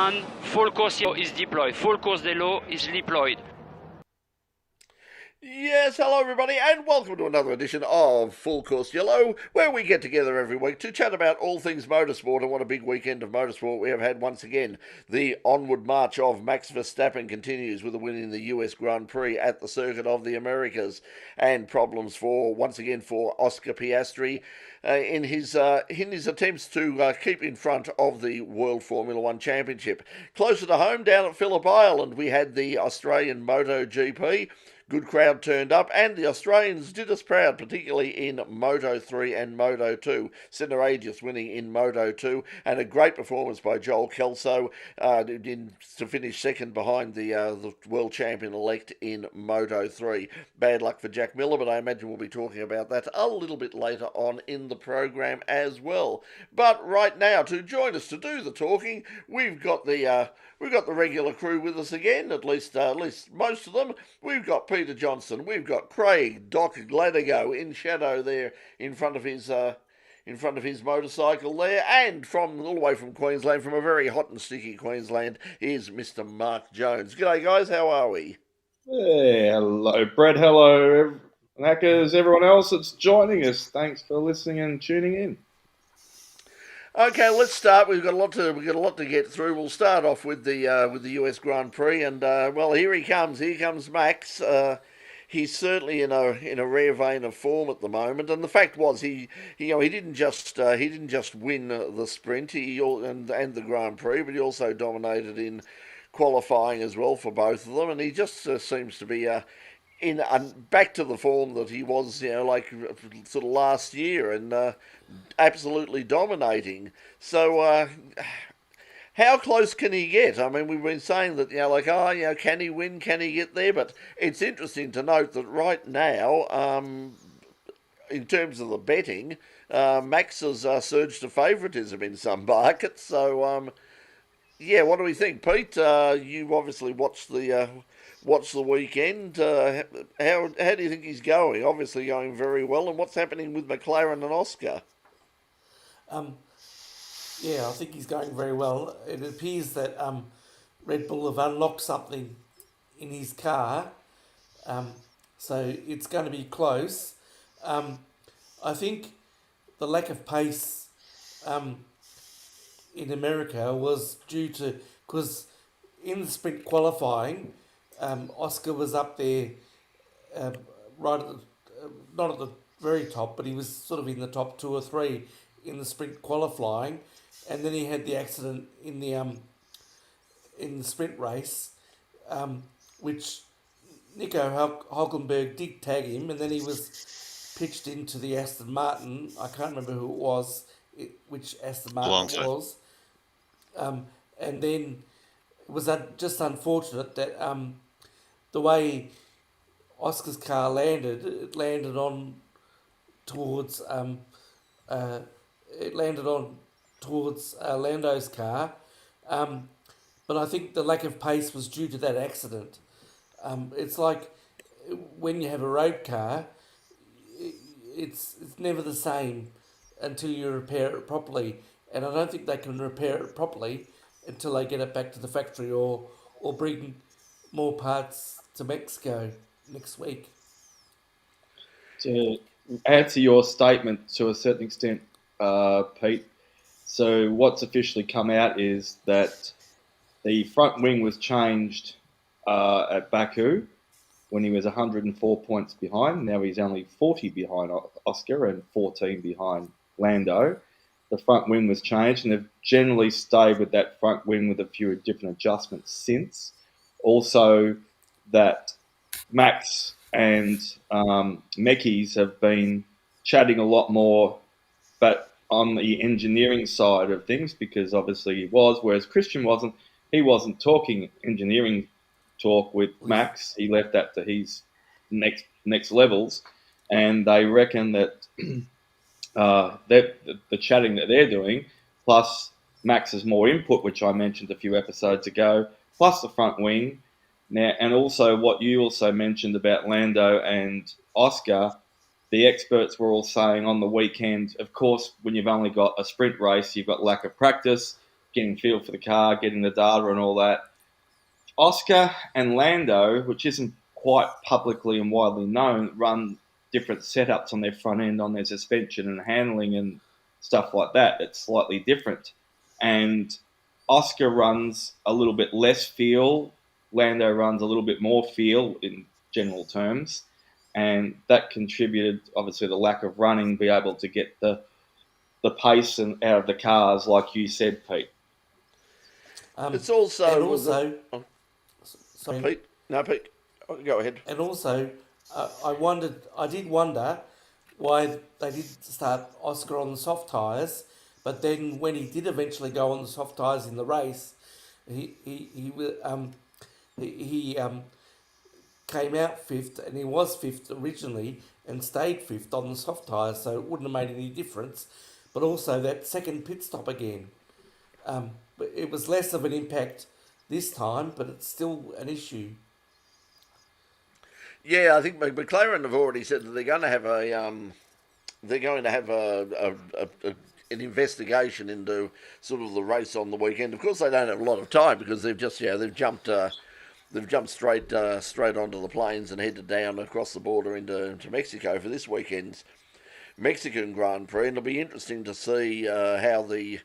and full course yellow is deployed. Full course yellow is deployed. Yes, hello everybody, and welcome to another edition of Full Course Yellow, where we get together every week to chat about all things motorsport. And what a big weekend of motorsport we have had once again. The onward march of Max Verstappen continues with a win in the US Grand Prix at the Circuit of the Americas, and problems once again for Oscar Piastri in his attempts to keep in front of the World Formula One Championship. Closer to home, down at Phillip Island, we had the Australian MotoGP. Good crowd turned up, and the Australians did us proud, particularly in Moto 3 and Moto 2. Senna Agius winning in Moto 2, and a great performance by Joel Kelso to finish second behind the world champion-elect in Moto 3. Bad luck for Jack Miller, but I imagine we'll be talking about that a little bit later on in the program as well. But right now, to join us to do the talking, we've got the regular crew with us again, at least most of them. We've got Peter Johnson, we've got Craig Doc Gladigo in shadow there in front of his motorcycle there, and from all the way from Queensland, from a very hot and sticky Queensland, is Mr. Mark Jones. G'day guys, how are we? Hey, hello, Brett. Hello, hackers. Everyone else that's joining us. Thanks for listening and tuning in. Okay, let's start. We've got a lot to get through. We'll start off with the US Grand Prix, and well, here he comes. Here comes Max. He's certainly in a rare vein of form at the moment, and the fact was he didn't just win the sprint and the Grand Prix, but he also dominated in qualifying as well for both of them, and he just seems to be back to the form that he was, like sort of last year, and absolutely dominating. So, how close can he get? I mean, we've been saying that, can he win? Can he get there? But it's interesting to note that right now, in terms of the betting, Max has surged to favouritism in some markets. So, yeah, what do we think, Pete? You've obviously watched the weekend. How do you think he's going? Obviously going very well. And what's happening with McLaren and Oscar? Yeah, I think he's going very well. It appears that Red Bull have unlocked something in his car, so it's going to be close. I think the lack of pace in America was due to because in the sprint qualifying, Oscar was up there, right at the, not at the very top, but he was sort of in the top two or three in the sprint qualifying, and then he had the accident in the sprint race, which Nico Hulkenberg did tag him, and then he was pitched into the Aston Martin. I can't remember who it was, which Aston Martin it was. And then it was just unfortunate that the way Oscar's car landed, it landed on towards Lando's car, but I think the lack of pace was due to that accident. It's like when you have a road car, it's never the same until you repair it properly, and I don't think they can repair it properly until they get it back to the factory or bring more parts to Mexico next week. To add to your statement to a certain extent, Pete, so what's officially come out is that the front wing was changed at Baku when he was 104 points behind. Now he's only 40 behind Oscar and 14 behind Lando. The front wing was changed, and they've generally stayed with that front wing with a few different adjustments since. Also, that Max and Mekis have been chatting a lot more, but on the engineering side of things, because obviously he was, whereas Christian wasn't. He wasn't talking engineering talk with Max. He left that to his next levels, and they reckon that the chatting that they're doing, plus Max's more input, which I mentioned a few episodes ago, plus the front wing, now, and also what you also mentioned about Lando and Oscar, the experts were all saying on the weekend, of course, when you've only got a sprint race, you've got lack of practice. getting feel for the car, getting the data and all that. Oscar and Lando, which isn't quite publicly and widely known, run different setups on their front end, on their suspension and handling and stuff like that. It's slightly different. And Oscar runs a little bit less feel. Lando runs a little bit more feel in general terms. And that contributed, obviously, the lack of running, be able to get the pace and out of the cars, like you said, Pete. It's also... and also, sorry, Pete? No, Pete. Go ahead. and also, I did wonder why they did start Oscar on the soft tyres, but then when he did eventually go on the soft tyres in the race, he came out fifth, and he was fifth originally and stayed fifth on the soft tyres, so it wouldn't have made any difference. But also that second pit stop again, but it was less of an impact this time, but it's still an issue. Yeah, I think McLaren have already said that they're going to have an investigation into sort of the race on the weekend. Of course, they don't have a lot of time because they've just they've jumped straight onto the planes and headed down across the border into Mexico for this weekend's Mexican Grand Prix, and it'll be interesting to see how the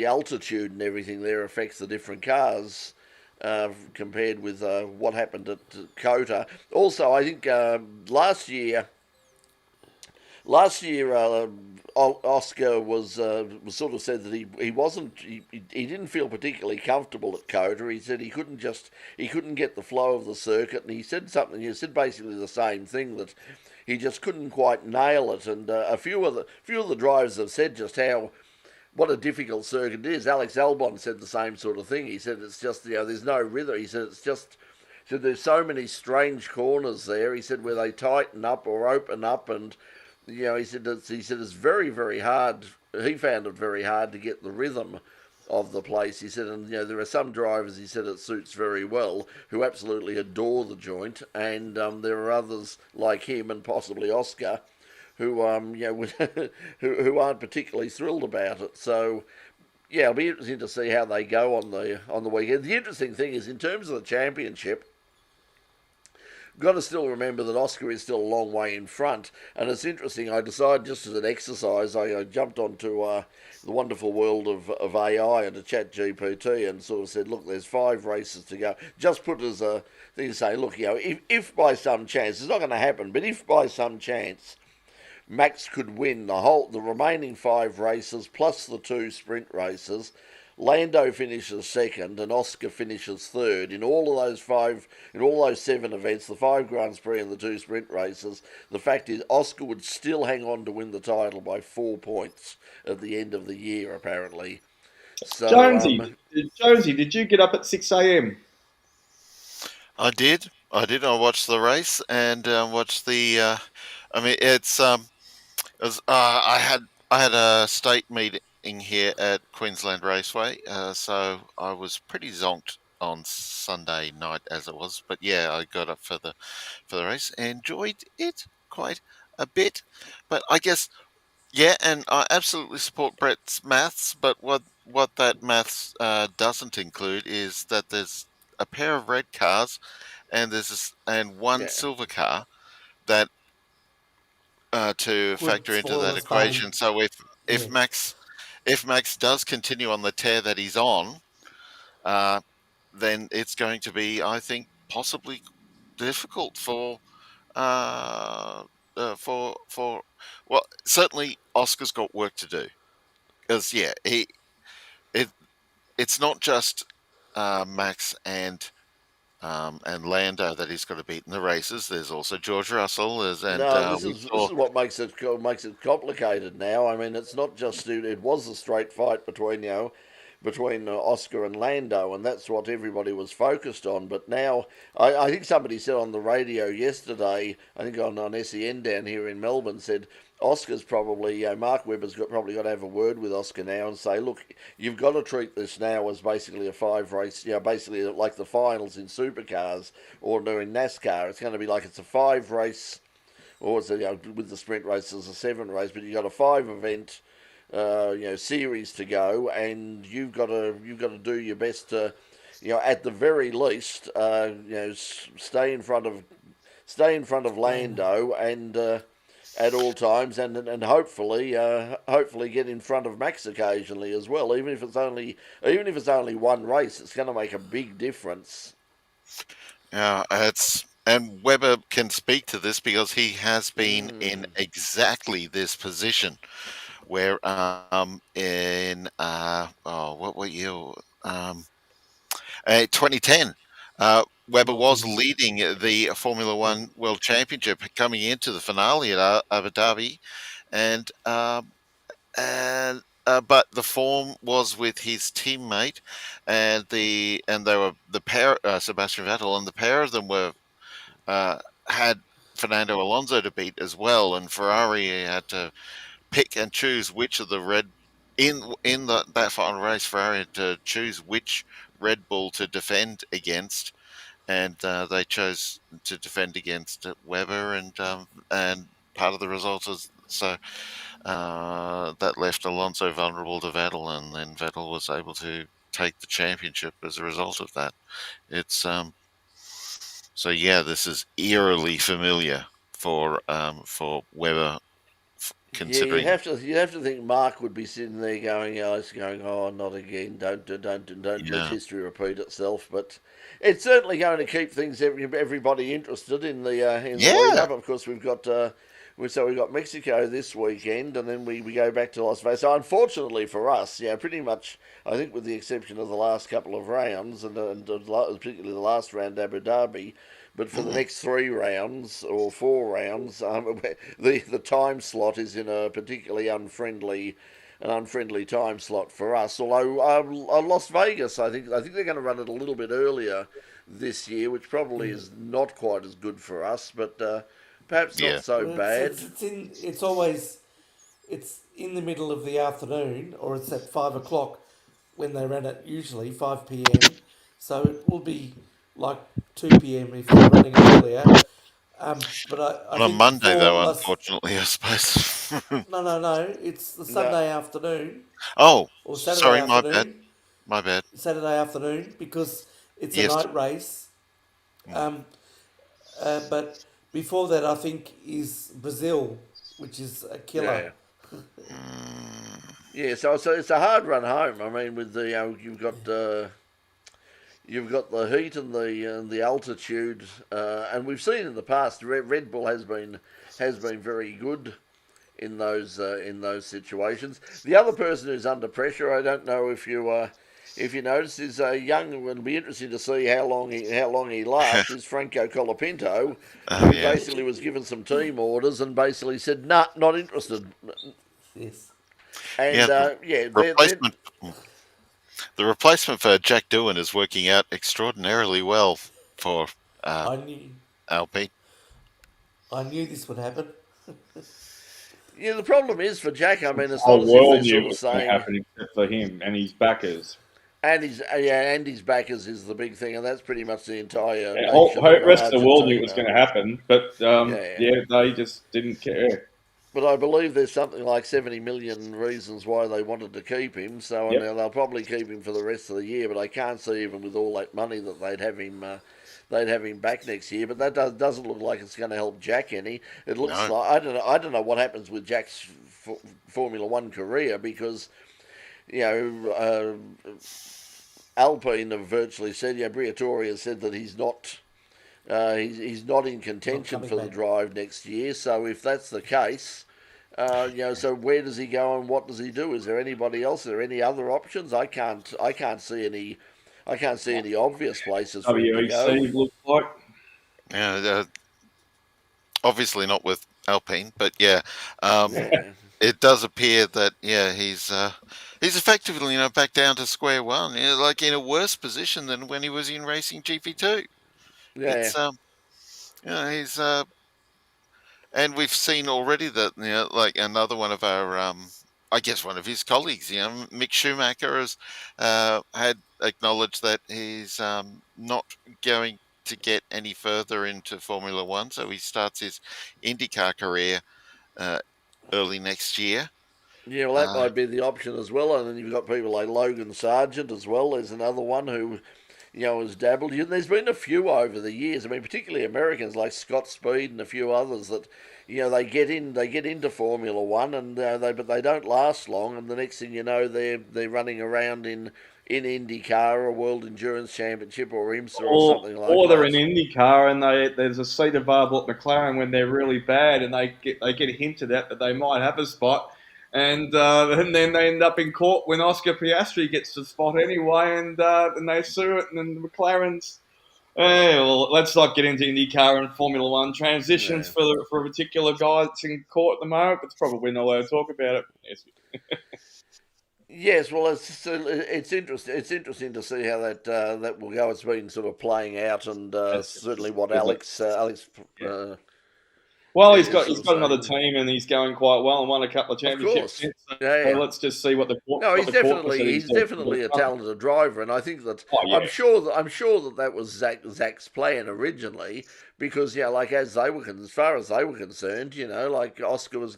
altitude and everything there affects the different cars compared with what happened at Kota. Also, I think last year, Oscar was sort of said that he didn't feel particularly comfortable at Kota. He said he couldn't get the flow of the circuit, and he said basically the same thing, that he just couldn't quite nail it. And a few of the drivers have said just what a difficult circuit it is. Alex Albon said the same sort of thing. He said it's just, there's no rhythm. He said there's so many strange corners there. He said where they tighten up or open up, and he said it's very, very hard. He found it very hard to get the rhythm of the place. He said, and there are some drivers, he said, it suits very well, who absolutely adore the joint, and there are others like him and possibly Oscar who who aren't particularly thrilled about it. So yeah, it'll be interesting to see how they go on the weekend. The interesting thing is, in terms of the championship, got to still remember that Oscar is still a long way in front, and it's interesting. I decided, just as an exercise, I jumped onto the wonderful world of AI and to chat GPT and sort of said, look, there's 5 races to go. Just put as a thing to say, look, if by some chance, it's not going to happen, but if by some chance Max could win the remaining 5 races plus the 2 sprint races, Lando finishes second and Oscar finishes third in all of those 7 events, the 5 Grand Prix and the 2 sprint races. The fact is, Oscar would still hang on to win the title by 4 points at the end of the year, apparently. So, Jonesy, did you get up at 6 a.m.? I did. I watched the race and watched the. I had a state meeting here at Queensland Raceway, so I was pretty zonked on Sunday night as it was. But yeah, I got up for the race, enjoyed it quite a bit. But I guess, yeah, and I absolutely support Brett's maths. But what that maths doesn't include is that there's a pair of red cars and one silver car that to factor into that equation. So if Max does continue on the tear that he's on, then it's going to be, I think, possibly difficult for well, certainly Oscar's got work to do, because it's not just Max and Lando that he's got to beat in the races. There's also George Russell. This is what makes it complicated now. I mean, it's not just it was a straight fight between Oscar and Lando, and that's what everybody was focused on. But now, I think somebody said on the radio yesterday, I think on SEN down here in Melbourne, said Oscar's probably, Mark Webber's probably got to have a word with Oscar now and say, look, you've got to treat this now as basically a 5 race, basically like the finals in supercars or in NASCAR. It's going to be like it's a 5 race, or it's with the sprint races a 7 race, but you've got a 5 event series to go, and you've got to do your best to, at the very least, stay in front of Lando. Lando and at all times, and hopefully get in front of Max occasionally as well. Even if it's only one race, it's going to make a big difference. Yeah, and Weber can speak to this because he has been in exactly this position where in what year 2010 Weber was MotoGP. leading the Formula Yeah. One World Championship coming into the finale at Abu Dhabi, and but the form was with his teammate, and they were the pair, Sebastian Vettel, and the pair of them were had Fernando Alonso to beat as well, and Ferrari had to pick and choose which of the red in that final race. Ferrari had to choose which Red Bull to defend against, and they chose to defend against Weber, and part of the result is so. That left Alonso vulnerable to Vettel, and then Vettel was able to take the championship as a result of that. It's so yeah, this is eerily familiar for Weber, Yeah, you'd considering. have to you'd have to think Mark would be sitting there going, "Oh, not again! Don't let Yeah, history repeat itself." But it's certainly going to keep everybody interested in the lead yeah, up. Of course, we've got Mexico this weekend, and then we go back to Las Vegas. So unfortunately for us, pretty much, I think with the exception of the last couple of rounds and particularly the last round, Abu Dhabi. But for the mm, next 3 rounds or 4 rounds, the time slot is in a particularly unfriendly time slot for us. Although Las Vegas, I think they're going to run it a little bit earlier this year, which probably Yeah. is not quite as good for us, but perhaps not yeah, so Well, it's bad. it's it's in it's always it's in the middle of the afternoon, or it's at 5 o'clock when they run it. Usually 5 p.m. So it will be like 2 p.m. if they're running it earlier. But I on a think Monday before though, last unfortunately, I suppose. no, it's the No, Sunday afternoon Oh, or Saturday sorry, afternoon. my bad. Saturday afternoon because it's a Yes, night race. mm, Um, but before that, I think is Brazil, which is a killer. yeah. mm, Yeah, so it's a hard run home. I mean, with the you've got the heat and the altitude, and we've seen in the past Red Bull has been very good in those situations. The other person who's under pressure, I don't know if you notice, is a young. It'll be interesting to see how long he lasts. Is Franco Colapinto, oh who yeah, basically was given some team orders and basically said, "Nah, not interested." Yes, And yeah. yeah, they're Replacement, the replacement for Jack Doohan is working out extraordinarily well for uh, I knew Alpine. I knew this would happen. yeah. The problem is for Jack. I mean, The it's not whole as if they're world knew sort it of was going to saying. happen except for him and his backers. And his backers is the big thing, and that's pretty much the entire The nation of rest of the world knew it was Argentina. going to happen, but Yeah, yeah, they just didn't care. but I believe there's something like 70 million reasons why they wanted to keep him. So, and Yep. they'll probably keep him for the rest of the year. But I can't see even with all that money that they'd have him back next year. But that doesn't look like it's going to help Jack any. It looks No, like I don't know what happens with Jack's Formula One career because you know. Alpine have virtually said, Briatore has said that he's not in Not contention coming for the back. drive next year. So if that's the case, so where does he go and what does he do? Is there anybody else? Are there any other options? I can't see any. I can't see any obvious places for him to go. WEC looks like. yeah, obviously not with Alpine, but yeah, um, Yeah, it does appear that yeah he's effectively back down to square one, like in a worse position than when he was in racing GP2. yeah, It's he's and we've seen already that like another one of our I guess one of his colleagues, Mick Schumacher has had acknowledged that he's not going to get any further into Formula One, so he starts his IndyCar career uh, early next year. Yeah, well, that Uh, might be the option as well. And then you've got people like Logan Sargent as well. There's another one who, has dabbled. There's been a few over the years. I mean, particularly Americans like Scott Speed and a few others that, they get into Formula One, and but they don't last long. And the next thing you know, they're running around in IndyCar or World Endurance Championship or IMSA or something like or they're in that. IndyCar and there's a seat available at McLaren when they're really bad, and they get hinted at that they might have a spot, and then they end up in court when Oscar Piastri gets the spot anyway, and they sue it, and then McLaren's. Well, let's not get into IndyCar and Formula One transitions Yeah. for a particular guy that's in court at the moment. It's probably not allowed to talk about it. Yes. Yes, well, it's interesting. It's interesting to see how that will go. It's been sort of playing out, and certainly what Alex Yeah. uh, Well, he's is got sort he's of got another saying. team, and he's going quite well and won a couple of Of championships course, since. So yeah, yeah. let's just see what the court No, what he's the court definitely proceedings he's do. definitely a talented driver, and I think that Oh yeah, I'm sure that was Zach's plan originally, because like as far as they were concerned, like Oscar was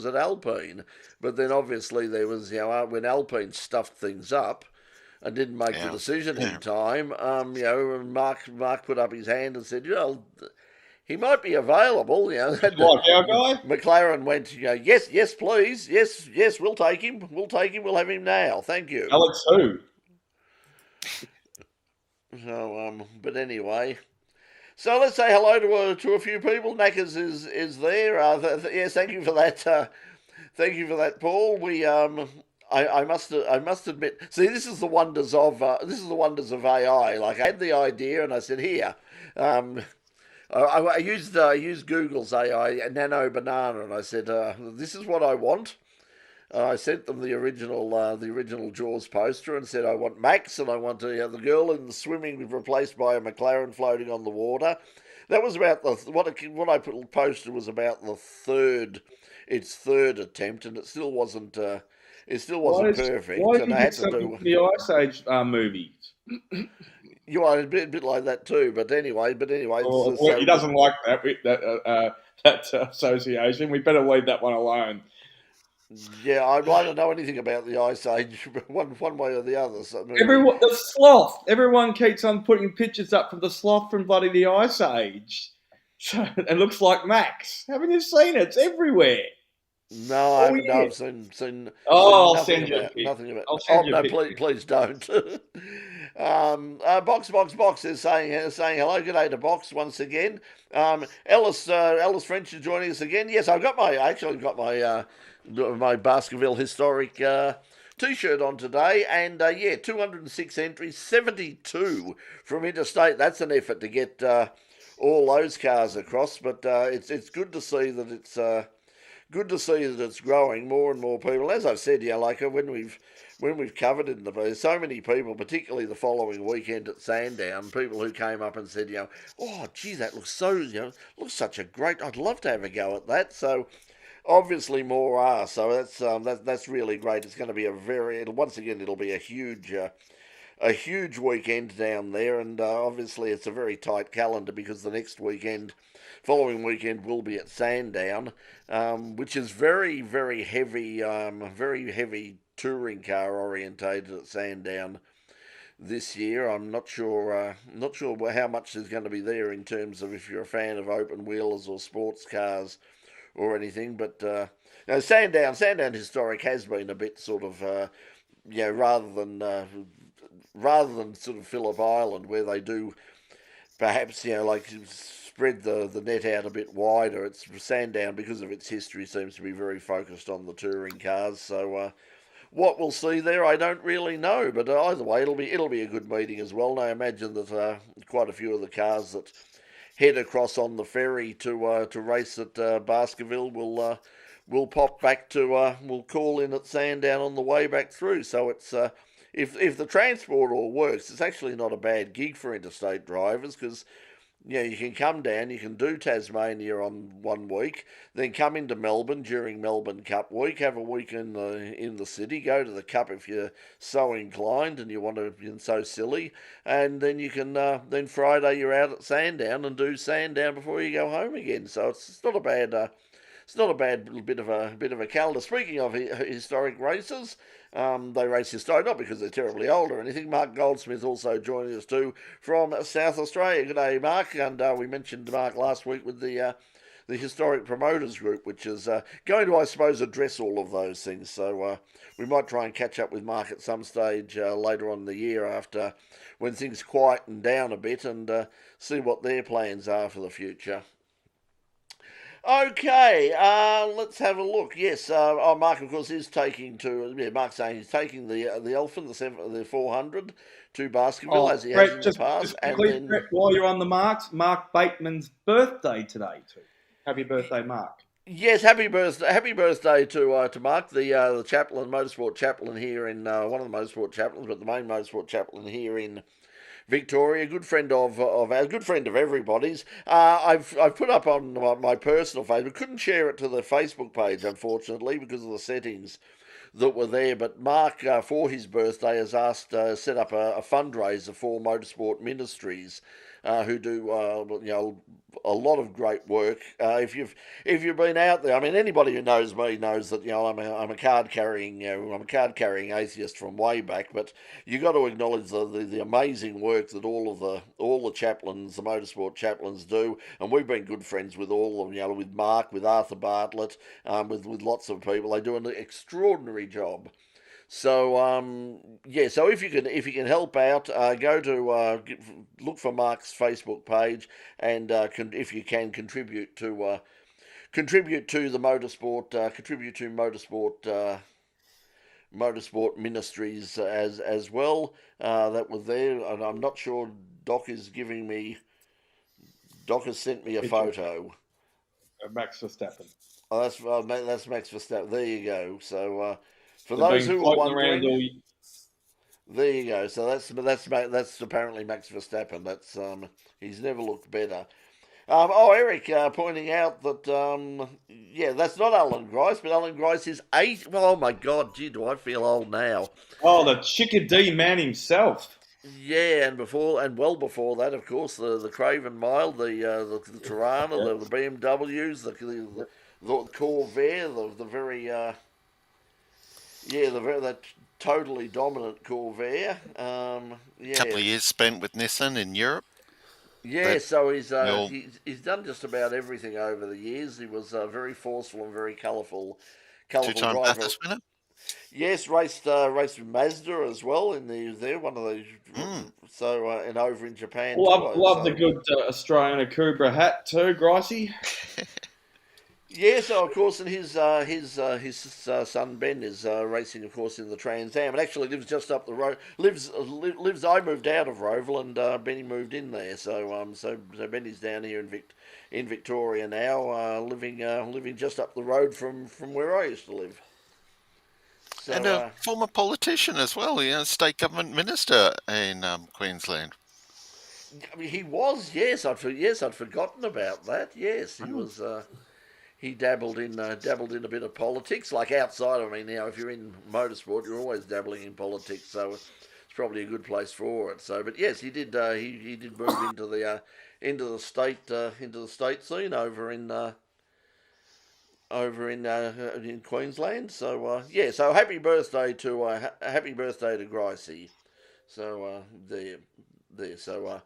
at Alpine, but then obviously there was when Alpine stuffed things up and didn't make the yeah, decision in yeah. time, and Mark put up his hand and said, he might be available. like our guy. McLaren went, yes, yes, please, yes, yes, we'll take him, we'll have him now, thank you. Alex who? So, but anyway, so let's say hello to a few people. Knackers is there. Yes, thank you for that. Thank you for that, Paul. I must admit. See, this is the wonders of AI. Like I had the idea, and I said, here. Um, I used Google's AI Nano Banana, and I said, "This is what I want." I sent them the original Jaws poster and said, "I want Max, and I want the girl in the swimming replaced by a McLaren floating on the water." That was about what I posted was about its third attempt, and it still wasn't perfect, Why did and you I get had to something do. from the Ice Age movies? You are a bit like that too, but anyway, Or he so doesn't like that association. We better leave that one alone. yeah, I don't know anything about the Ice Age, one way or the other. So maybe, Everyone, the sloth. Everyone keeps on putting pictures up from the sloth from bloody the Ice Age. So it looks like Max. Haven't you seen it? It's everywhere. no, I Oh haven't. No, yeah. I've seen Oh, I'll nothing send you a about pic. nothing about. I'll Oh send you a no, pic. please don't. Box is saying hello, good day to Box once again. Ellis French is joining us again. Yes, I actually got my Baskerville historic. T-shirt on today, and 206 entries, 72 from interstate. That's an effort to get all those cars across, but it's good to see that it's growing. More and more people, as I've said, like when we've covered it in there's so many people, particularly the following weekend at Sandown, people who came up and said, oh gee, that looks so, looks such a great. I'd love to have a go at that. So obviously more are. So that's really great. It's going to be it'll be a huge weekend down there, and obviously it's a very tight calendar because the following weekend will be at Sandown, which is very very heavy touring car orientated at Sandown this year. I'm not sure how much there's going to be there in terms of if you're a fan of open wheelers or sports cars or anything, but now Sandown Historic has been a bit sort of rather than sort of Phillip Island where they do perhaps like spread the net out a bit wider. It's Sandown, because of its history, seems to be very focused on the touring cars. So what we'll see there, I don't really know, but either way, it'll be a good meeting as well. And I imagine that quite a few of the cars that head across on the ferry to race at Baskerville will pop back to will call in at Sandown on the way back through. So it's if the transport all works, it's actually not a bad gig for interstate drivers, because you can come down, you can do Tasmania on 1 week, then come into Melbourne during Melbourne Cup week, have a week in the city, go to the Cup if you're so inclined and you want to be so silly, and then you can then Friday you're out at Sandown and do Sandown before you go home again. So it's not a bad it's not a bad little bit of a calendar. Speaking of historic races, they race historic not because they're terribly old or anything. Mark Goldsmith also joining us too from South Australia. Good day, Mark. And we mentioned Mark last week with the Historic Promoters Group, which is going to, I suppose, address all of those things. So we might try and catch up with Mark at some stage later on in the year after when things quieten down a bit and see what their plans are for the future. Okay, let's have a look. Yes, Mark, of course, is taking to. Yeah, Mark's saying he's taking the Elephant, the 400 to Baskerville as he has in the past, just quickly, and then Brett, while you're on the marks, Mark Bateman's birthday today too. Happy birthday, Mark. yes, happy birthday to Mark, the chaplain, motorsport chaplain here in one of the motorsport chaplains, but the main motorsport chaplain here in Victoria, good friend of ours, good friend of everybody's. I've put up on my personal Facebook. Couldn't share it to the Facebook page, unfortunately, because of the settings that were there. But Mark, for his birthday, has asked set up a fundraiser for Motorsport Ministries, who do a lot of great work. If you've been out there, I mean, anybody who knows me knows that I'm a card carrying atheist from way back. But you got to acknowledge the amazing work that all the chaplains, the motorsport chaplains, do, and we've been good friends with all of with Mark, with Arthur Bartlett, with lots of people. They do an extraordinary job. So so if you can help out, go to look for Mark's Facebook page, and if you can contribute to the motorsport ministries as well. That was there, and I'm not sure. Doc has sent me a photo. Max Verstappen. Oh, that's Max Verstappen. There you go. So. For They've those been who are floating around wondering, there you go. So that's apparently Max Verstappen. That's he's never looked better. Eric pointing out that that's not Alan Grice, but Alan Grice is 8. Well, oh my God, gee, do I feel old now? Oh, the Chickadee man himself. Yeah, and well before that, of course, the Craven Mile, the Tirana, the BMWs, the Corvair, the very that totally dominant Corvair. Couple of years spent with Nissan in Europe. Yeah, so he's done just about everything over the years. He was very forceful and very colourful Two-time driver. Bathurst winner. Yes, raced with Mazda as well in one of those. So and over in Japan. Love the good Australian Akubra hat too, Gricey. Yeah, so of course, and his son Ben is racing, of course, in the Trans Am, and actually lives just up the road. Lives. I moved out of Roval, and Benny moved in there. So Benny's down here in Victoria now, living just up the road from where I used to live. So, and a former politician as well, state government minister in Queensland. I mean, he was. Yes, I'd forgotten about that. Yes, he was. He dabbled in a bit of politics, like outside. I mean, if you're in motorsport, you're always dabbling in politics, so it's probably a good place for it. So, but yes, he did. He did move into the state scene over in Queensland. So so happy birthday to Gricey. So there. So.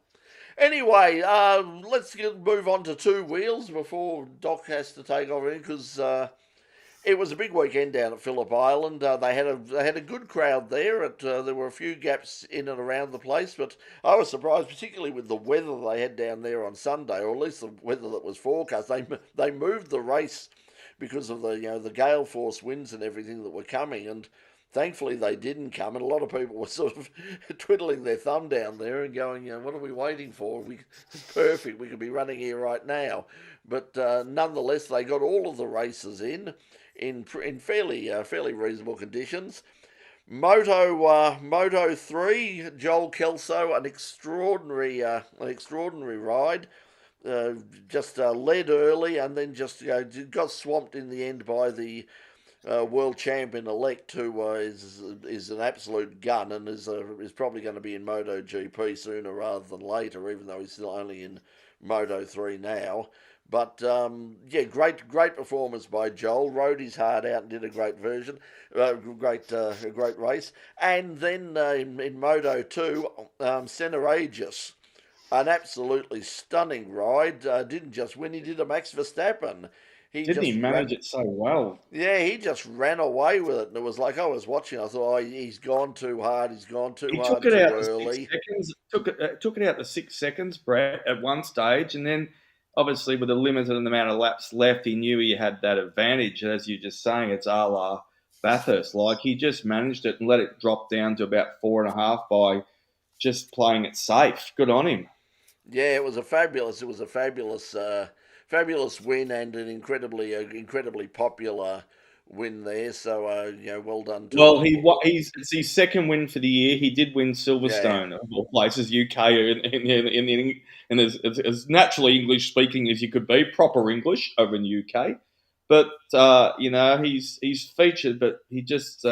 Anyway, let's move on to two wheels before Doc has to take over because it was a big weekend down at Phillip Island. They had a good crowd there. There were a few gaps in and around the place, but I was surprised, particularly with the weather they had down there on Sunday, or at least the weather that was forecast. They moved the race because of the gale force winds and everything that were coming, and thankfully they didn't come, and a lot of people were sort of twiddling their thumb down there and going, what are we waiting for? It's perfect, we could be running here right now. But nonetheless, they got all of the races in fairly reasonable conditions. Moto 3, Joel Kelso, an extraordinary ride. Just led early and then just got swamped in the end by the world champion-elect, who is an absolute gun and is probably going to be in MotoGP sooner rather than later, even though he's still only in Moto 3 now. But yeah, great performance by Joel. Rode his heart out and did a great a great race. And then in Moto 2, Senna Aegis, an absolutely stunning ride. Didn't just win; he did a Max Verstappen. He Didn't he just manage it so well? yeah, he just ran away with it, and it was like I was watching. I thought, oh, he's gone too hard. He's gone too He took hard it too out to six early. seconds. Took it out to 6 seconds, Brett, at one stage, and then obviously with a limited amount of laps left, he knew he had that advantage. As you're just saying, it's a la Bathurst. Like he just managed it and let it drop down to about 4.5 by just playing it safe. Good on him. Yeah, it was a fabulous win and an incredibly popular win there. So well done to Well, him. it's his second win for the year. He did win Yeah. Silverstone, of all places, UK, and as naturally English speaking as you could be, proper English over in the UK. But he's featured, but he just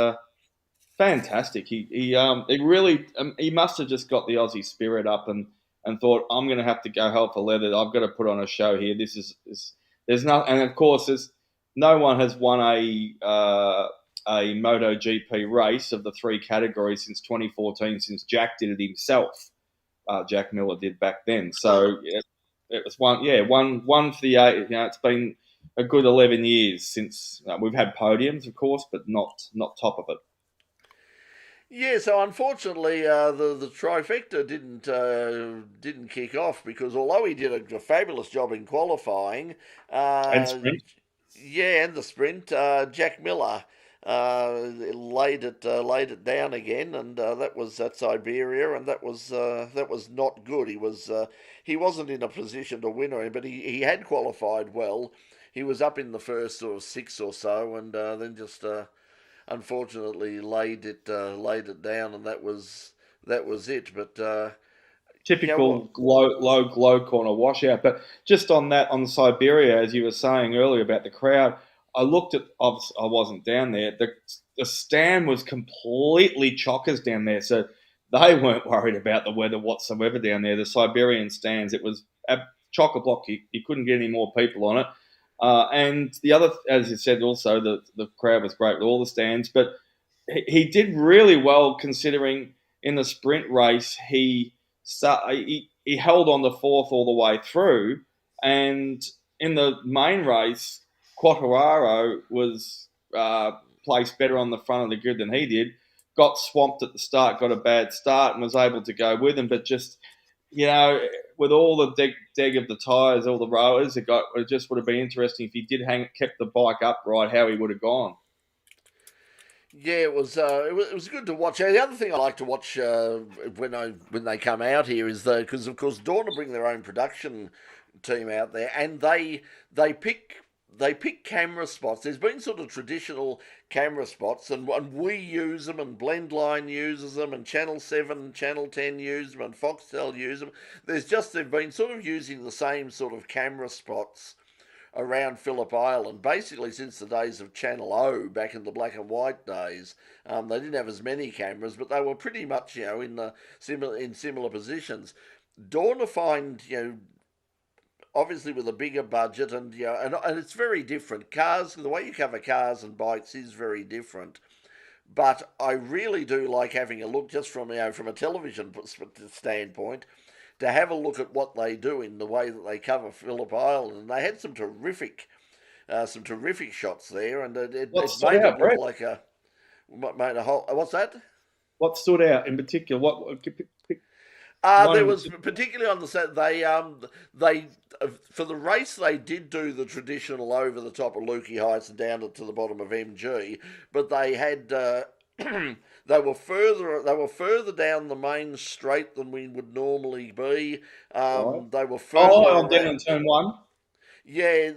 fantastic. He really he must have just got the Aussie spirit up and thought, I'm going to have to go hell for leather. I've got to put on a show here. There's no, and of course there's no one has won a MotoGP race of the three categories since 2014, since Jack did it himself. Jack Miller did back then. So it was one for the eight. It's been a good 11 years since we've had podiums, of course, but not top of it. Yeah, so unfortunately, the trifecta didn't kick off because although he did a fabulous job in qualifying, And uh, sprint. yeah, and the sprint, Jack Miller laid it down again, and that was at Siberia, and that was not good. He wasn't in a position to win or anything, but he had qualified well. He was up in the first sort of six or so, and then just unfortunately laid it down, and that was it. But yeah, well, Typical low corner washout. But just on that, on Siberia, as you were saying earlier about the crowd, I looked at. Obviously, I wasn't down there. The stand was completely chockers down there, so they weren't worried about the weather whatsoever down there. The Siberian stands, it was a chocker block. You couldn't get any more people on it. And the other, as you said, also the crowd was great with all the stands, but he did really well considering in the sprint race he held on the fourth all the way through, and in the main race, Quattararo was placed better on the front of the grid than he did. Got swamped at the start, got a bad start, and was able to go with him, but just with all the deg of the tyres, all the rowers, it just would have been interesting if he did kept the bike upright, how he would have gone. yeah, it was good to watch. The other thing I like to watch when they come out here is because of course Dorna bring their own production team out there, and they pick they pick camera spots. There's been sort of traditional camera spots, and we use them, and Blendline uses them, and Channel 7 and Channel 10 use them, and Foxtel use them. They've been sort of using the same sort of camera spots around Phillip Island, basically since the days of Channel O, back in the black and white days. They didn't have as many cameras, but they were pretty much in similar positions. Dorna find obviously with a bigger budget, and it's very different. Cars, the way you cover cars and bikes is very different. But I really do like having a look just from a television standpoint, to have a look at what they do in the way that they cover Phillip Island. And they had some terrific shots there, and it What stood made out, it look Brett? like made a whole. What's that? What stood out in particular? What pick There one? was particularly on the set they for the race they did do the traditional over the top of Lukey Heights and down to the bottom of MG, but they had they were further down the main straight than we would normally be. Right. They were Oh, further I'm down around. in turn one. Yeah,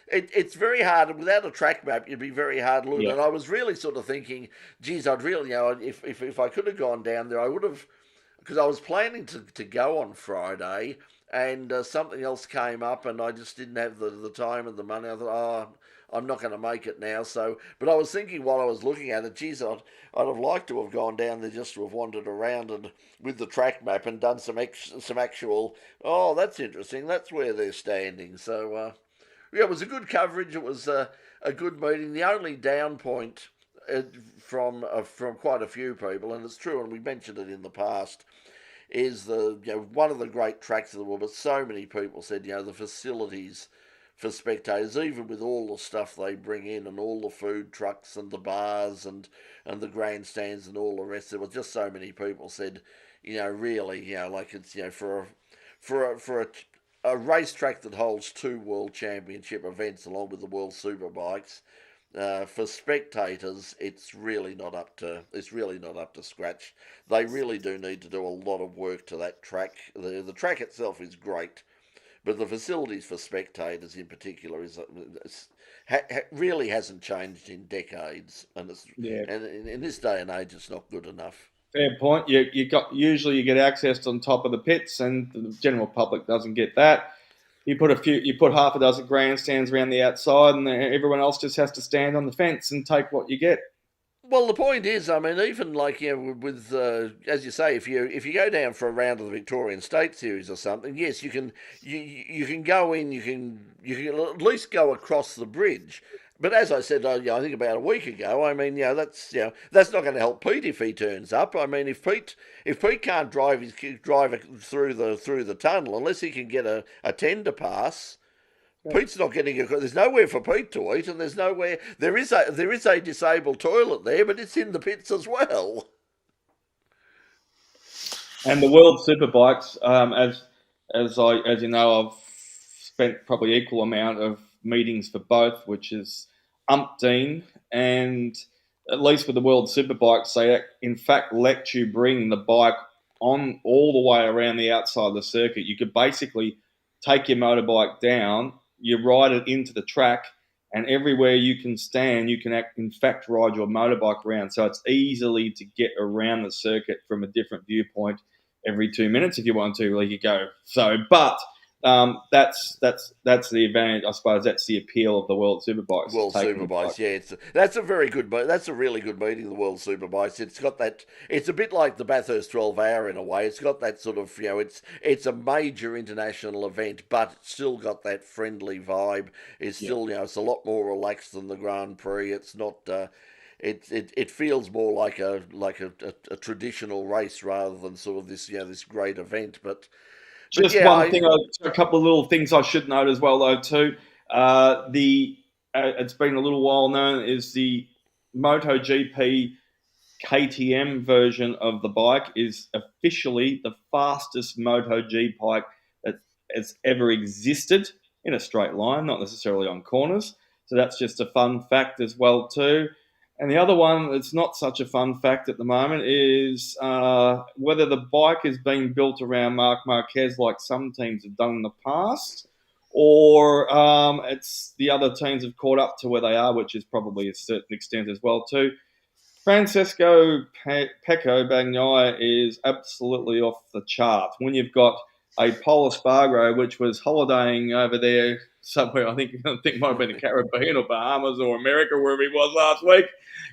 it's very hard. Without a track map, it'd be very hard looking. Yeah. And I was really sort of thinking, geez, I'd really, if I could have gone down there, I would have, because I was planning to go on Friday, and something else came up, and I just didn't have the time and the money. I thought, I'm not going to make it now. So, but I was thinking while I was looking at it, geez, I'd have liked to have gone down there just to have wandered around and with the track map and done some actual. Oh, that's interesting. That's where they're standing. So, yeah, it was a good coverage. It was a good meeting. The only down point from quite a few people, and it's true, and we mentioned it in the past, is one of the great tracks of the world. But so many people said the facilities for spectators, even with all the stuff they bring in and all the food trucks and the bars and the grandstands and all the rest. There was just so many people said, really, like it's for a racetrack that holds two world championship events along with the World Superbikes. For spectators, it's really not up to scratch. They really do need to do a lot of work to that track. The track itself is great, but the facilities for spectators in particular really hasn't changed in decades, and and in this day and age, it's not good enough. Fair point. Usually you get access on top of the pits, and the general public doesn't get that. You put half a dozen grandstands around the outside, and everyone else just has to stand on the fence and take what you get. Well, the point is, I mean, even like with as you say, if you go down for a round of the Victorian State Series or something, yes, you can go in, you can at least go across the bridge. But as I said, I think about a week ago, I mean, that's not going to help Pete if he turns up. I mean, if Pete can't drive through the tunnel unless he can get a tender pass. Pete's not getting a. There's nowhere for Pete to eat, and there's nowhere. There is a disabled toilet there, but it's in the pits as well. And the World Superbikes, as you know, I've spent probably equal amount of meetings for both, which is umpteen. And at least with the World Superbikes, they in fact let you bring the bike on all the way around the outside of the circuit. You could basically take your motorbike down. You ride it into the track, and everywhere you can stand, you can in fact ride your motorbike around. So it's easily to get around the circuit from a different viewpoint every 2 minutes if you want to. Like you go. So, but that's the advantage, I suppose. That's the appeal of the World Superbikes. World Superbikes, yeah, that's a very good. That's a really good meeting. The World Superbikes. It's got that. It's a bit like the Bathurst 12 Hour in a way. It's got that sort of It's a major international event, but it's still got that friendly vibe. It's still it's a lot more relaxed than the Grand Prix. It's not. It feels more like a traditional race rather than sort of this great event, but. Just a couple of little things I should note as well, though, too. It's been a little while known is the MotoGP KTM version of the bike is officially the fastest MotoGP bike that has ever existed in a straight line, not necessarily on corners. So that's just a fun fact as well, too. And the other one that's not such a fun fact at the moment is whether the bike is being built around Marc Marquez like some teams have done in the past, or it's the other teams have caught up to where they are, which is probably a certain extent as well too. Francesco Pecco Bagnaia is absolutely off the chart. When you've got a Pol Espargaro, which was holidaying over there somewhere, I think it might have been the Caribbean or Bahamas or America, wherever he was last week,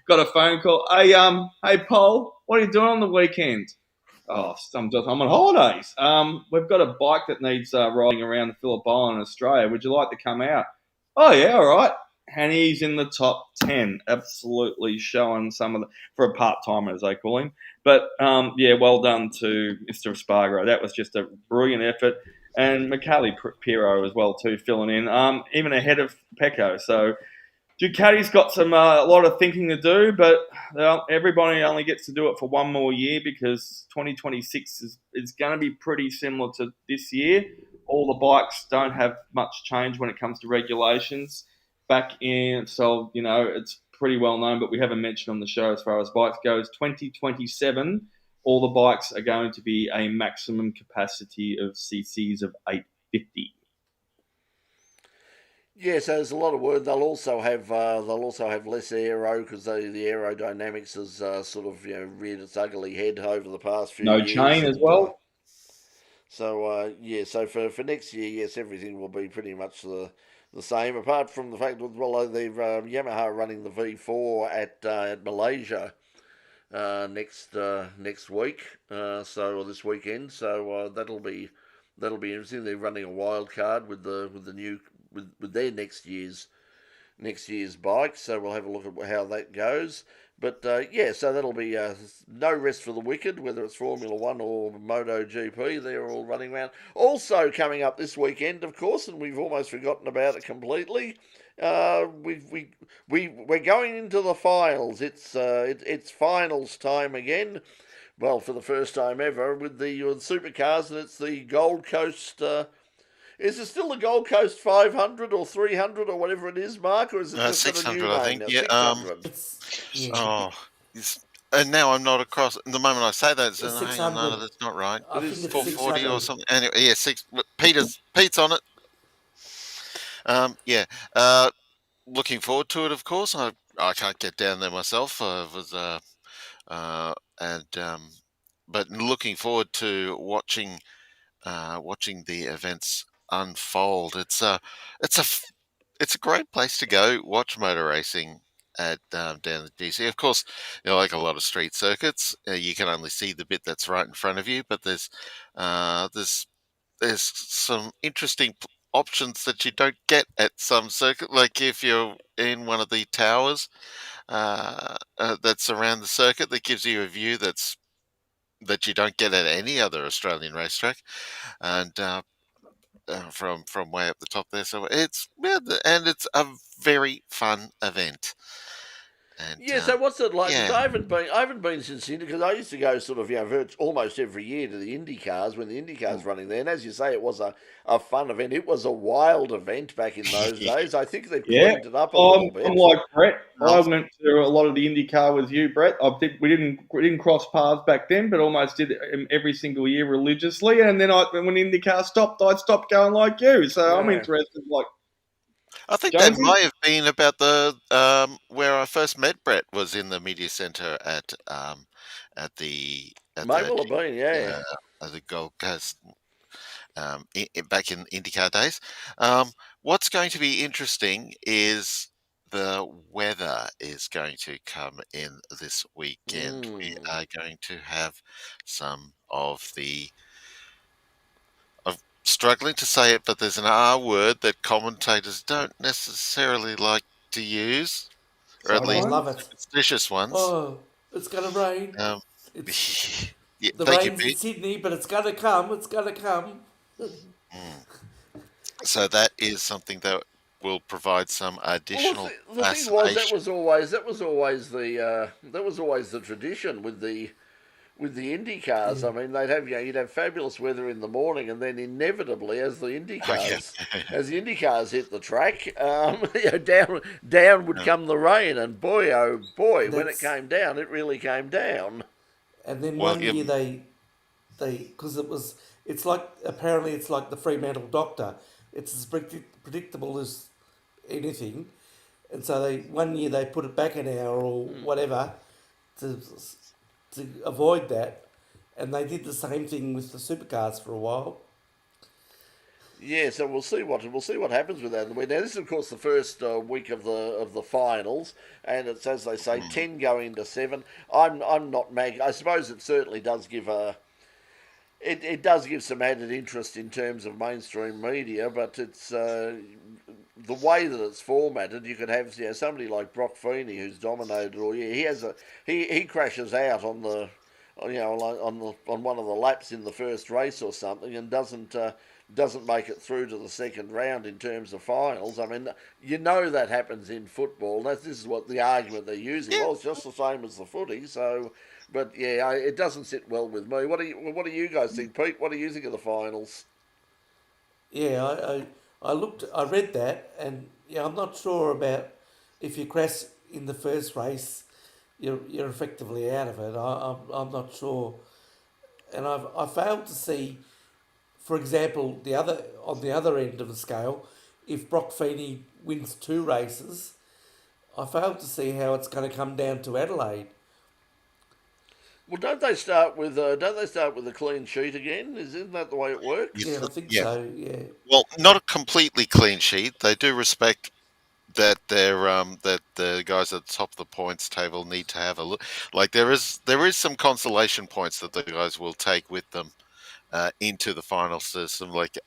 got a phone call. Hey, Pol, what are you doing on the weekend? Oh, I'm on holidays. We've got a bike that needs riding around the Phillip Island in Australia. Would you like to come out? Oh, yeah, all right. And he's in the top 10, absolutely showing some of for a part-timer, as they call him. But, well done to Mr. Espargaro. That was just a brilliant effort. And Michele Pirro as well, too, filling in, even ahead of Pecco. So Ducati's got a lot of thinking to do, but everybody only gets to do it for one more year because 2026 is going to be pretty similar to this year. All the bikes don't have much change when it comes to regulations. So it's pretty well known, but we haven't mentioned on the show as far as bikes goes. 2027, all the bikes are going to be a maximum capacity of CCs of 850. Yeah, so there's a lot of work. They'll also have less aero because the aerodynamics has sort of reared its ugly head over the past few years. No chain as well. So for next year, yes, everything will be pretty much the the same. Apart from the fact that they've Yamaha are running the V4 at Malaysia next week, or this weekend. So that'll be interesting. They're running a wild card with the new with their next year's bike. So we'll have a look at how that goes. But so that'll be no rest for the wicked, whether it's Formula One or MotoGP. They're all running around. Also coming up this weekend, of course, and we've almost forgotten about it completely. We're going into the finals. It's finals time again. Well, for the first time ever with the supercars, and it's the Gold Coast. Is it still the Gold Coast 500 or 300 or whatever it is, Mark, or is it just got a new 600, I name think. now? Yeah. 600. Oh, and now I'm not across. The moment I say that, It's hang on, no, 600. that's not right. I think it's 440 or 600. something. Anyway, yeah, Pete's on it. Yeah. Looking forward to it, of course. I can't get down there myself. I was and but looking forward to watching the events unfold. It's a great place to go watch motor racing at down at GC. Of course, like a lot of street circuits, you can only see the bit that's right in front of you. But uh, there's there's some interesting options that you don't get at some circuit. Like if you're in one of the towers that's around the circuit, that gives you a view that you don't get at any other Australian racetrack, and from way up the top there. So and it's a very fun event. And Yeah, so what's it like? Because yeah, I haven't been since Indy, because I used to go sort of almost every year to the Indy cars when the Indy cars running there. And as you say, it was a fun event. It was a wild event back in those days. I think they've Yeah, cleaned it up a little bit. I'm like Brett. I Well, went to a lot of the IndyCar with you, Brett. We didn't cross paths back then, but almost did it every single year religiously. And then when IndyCar stopped, I'd stopped going like you. So I'm Yeah. interested. Like I think that Jonesy, might have been about the where I first met Brett was in the media centre at the at May the well have been, yeah. at the Gold Coast back in IndyCar days. What's going to be interesting is the weather is going to come in this weekend. We are going to have some of the. I'm struggling to say it, but there's an R word that commentators don't necessarily like to use, or at Oh, I least love sideways. it. superstitious ones. Oh, it's gonna rain. Um, It's yeah, the thank you, rain's in Pete. Sydney, but it's gonna come. It's gonna come. Mm. So that is something that will provide some Well, additional the thing was fascination. that was always the tradition with the Indy cars. Yeah. I mean, you'd have fabulous weather in the morning, and then inevitably, Oh yeah, as the Indy cars hit the track, down would come the rain, and boy, oh boy, when it That's came down, it really came down. and then well, one yeah, year they because it's like apparently it's like the Fremantle Doctor. It's as predictable as anything, and so one year they put it back an hour or whatever to to avoid that, and they did the same thing with the supercars for a while. Yeah, so we'll see what happens with that. Now, this is of course the first week of the finals, and it's, as they say, 10 going to 7. I'm not mag. I suppose it certainly does give it does give some added interest in terms of mainstream media, but it's the way that it's formatted. You could have somebody like Brock Feeney who's dominated all year. He crashes out on the on one of the laps in the first race or something, and doesn't make it through to the second round in terms of finals. I mean, that happens in football. This is what the argument they're using. yeah. Well, it's just the same as the footy. So, but yeah, it doesn't sit well with me. What do you guys think, Pete? What do you think of the finals? Yeah, I read that, and yeah, I'm not sure about if you crash in the first race, you're effectively out of it. I'm not sure, and I failed to see, for example, on the other end of the scale, if Brock Feeney wins 2 races, I failed to see how it's going to come down to Adelaide. Well, don't they start with a clean sheet again? Isn't that the way it You works? Yeah, I th- think yeah. so. Yeah. Well, not a completely clean sheet. They do respect that that the guys at the top of the points table need to have a look. Like there is some consolation points that the guys will take with them into the final system. Like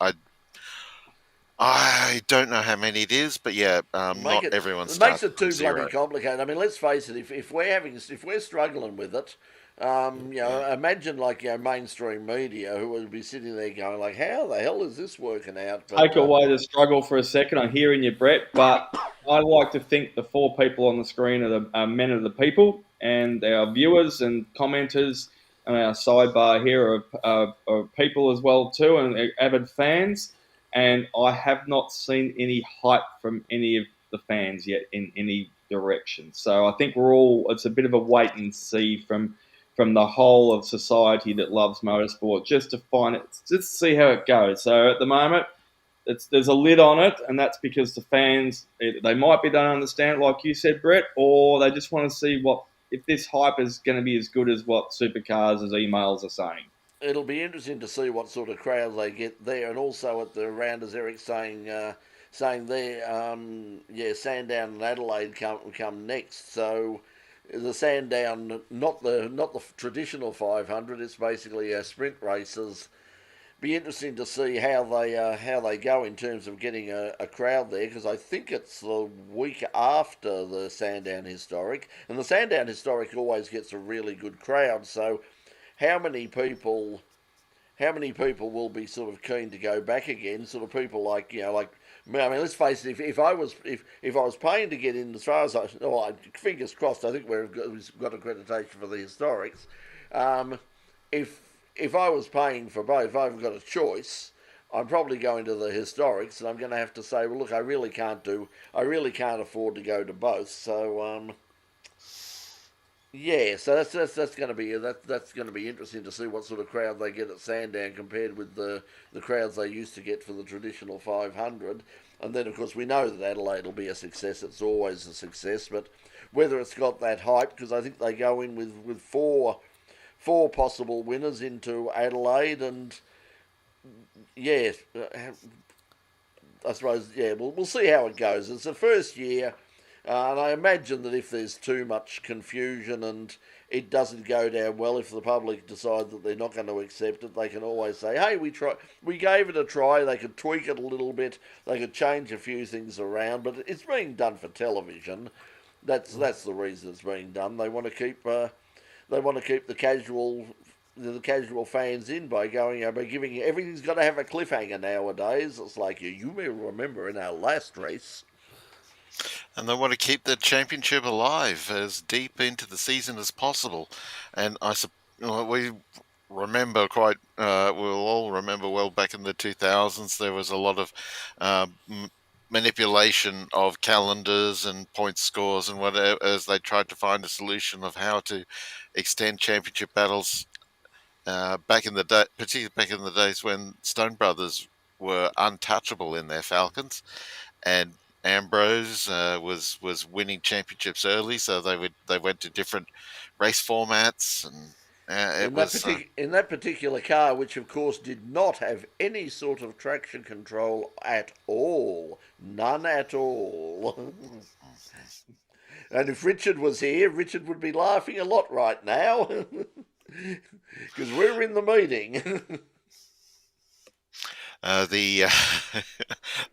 I don't know how many it is, but yeah, Make not it everyone it makes starts it from too bloody zero. complicated. I mean, let's face it. If we're struggling with it, Yeah. imagine like mainstream media who would be sitting there going like, "How the hell is this working out?" But Take away the struggle for a second. I'm hearing you, Brett, but I like to think the four people on the screen are men of the people, and our viewers and commenters and our sidebar here are people as well too, and avid fans. And I have not seen any hype from any of the fans yet in any direction. So I think we're all. It's a bit of a wait and see from the whole of society that loves motorsport, just to find it, just to see how it goes. So at the moment, there's a lid on it, and that's because the fans they might be don't understand, like you said, Brett, or they just want to see what if this hype is going to be as good as what supercars' emails are saying. it'll be interesting to see what sort of crowd they get there, and also at the round, as Eric's saying there, Sandown and Adelaide come next. So the Sandown, not the traditional 500, it's basically sprint races. Be interesting to see how they go in terms of getting a crowd there, because I think it's the week after the Sandown Historic, and the Sandown Historic always gets a really good crowd. So how many people how many people will be sort of keen to go back again? Sort of people like like me. I mean, let's face it. If I was paying to get in, as far as fingers crossed, I think we've got accreditation for the historics. Um, if if I was paying for both, if I've got a choice, I'm probably going to the historics, and I'm going to have to say, well, look, I really can't afford to go to both. So yeah, so that's going to be that's going to be interesting to see what sort of crowd they get at Sandown compared with the crowds they used to get for the traditional 500. And then of course we know that Adelaide will be a success. It's always a success, but whether it's got that hype, because I think they go in with four possible winners into Adelaide, and yeah, I suppose we'll see how it goes. It's the first year. And I imagine that if there's too much confusion and it doesn't go down well, if the public decide that they're not going to accept it, they can always say, "Hey, we gave it a try." They could tweak it a little bit, they could change a few things around, but it's being done for television. That's the reason it's being done. They want to keep the casual fans in by by giving everything's got to have a cliffhanger nowadays. It's like you may remember in our last race. And they want to keep the championship alive as deep into the season as possible. And we remember we'll all remember well back in the 2000s, there was a lot of manipulation of calendars and point scores and whatever as they tried to find a solution of how to extend championship battles back in the day, particularly back in the days when Stone Brothers were untouchable in their Falcons, and Ambrose was winning championships early, so they went to different race formats, and it was In that particular car, which of course did not have any sort of traction control at all, none at all. And if Richard was here, Richard would be laughing a lot right now, because we're in the meeting. the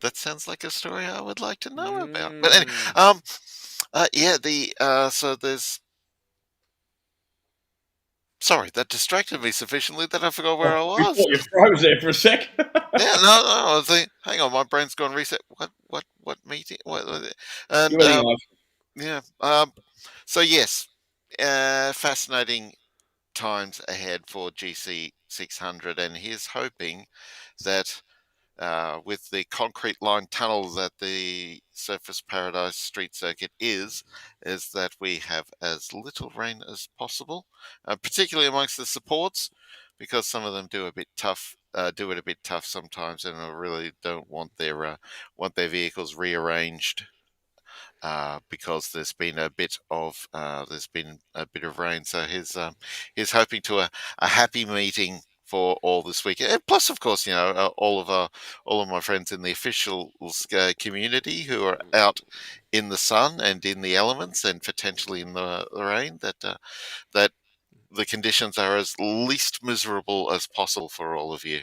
that sounds like a story I would like to know about. But anyway, Mm. yeah, the so there's sorry that distracted me sufficiently that I forgot where I We was. thought you froze there for a sec. Yeah, no, I was thinking, hang on, my brain's gone reset. What meeting? And You're anyhow. yeah, so yes, fascinating times ahead for GC 600, and he's hoping that with the concrete lined tunnel that the Surface Paradise Street Circuit is that we have as little rain as possible, particularly amongst the supports, because some of them do it a bit tough sometimes, and really don't want their vehicles rearranged because there's been a bit of rain. So he's hoping to a happy meeting for all this weekend. And plus, of course, all of my friends in the official community who are out in the sun and in the elements and potentially in the rain. That the conditions are as least miserable as possible for all of you.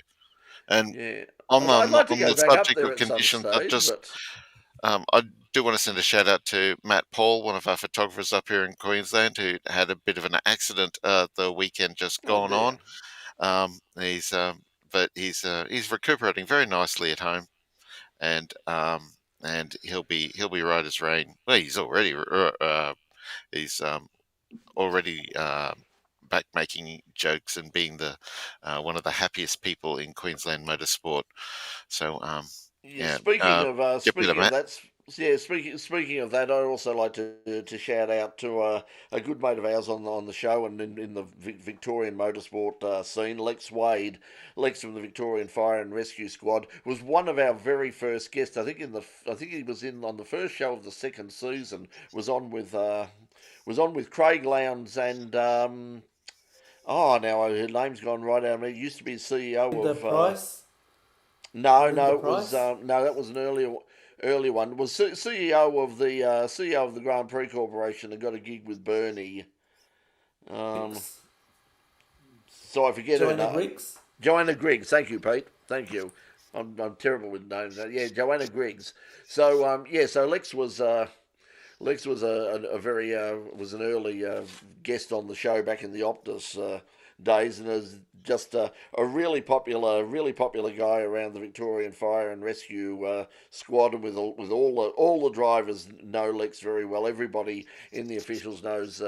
And Yeah, on I'd like to on go the back up subject there of at some conditions, stage, but I do want to send a shout out to Matt Paul, one of our photographers up here in Queensland, who had a bit of an accident the weekend just oh gone dear. on. But he's recuperating very nicely at home, and he'll be right as rain. Well, he's already back making jokes and being the one of the happiest people in Queensland motorsport. So Yeah, yeah, get better, speaking of Matt. that, speaking of that, I'd also like to shout out to a good mate of ours on the show and in the Victorian motorsport scene, Lex Wade. Lex from the Victorian Fire and Rescue Squad was one of our very first guests. I think he was in on the first show of the second season. Was on with Craig Lowndes and oh, now her name's gone right out of me. Used to be CEO Linda of Price. no, Linda it was Price. no, that was an earlier one. It was CEO of the Grand Prix Corporation and got a gig with Bernie. Um, Griggs. so I forget her Joanna name. Griggs. Joanna Griggs. Thank you, Pete. Thank you. I'm terrible with names. Yeah, Joanna Griggs. So so Lex was a very was an early guest on the show back in the Optus days, and is just a really popular guy around the Victorian Fire and Rescue squad, and with all the drivers know Lex very well. Everybody in the officials knows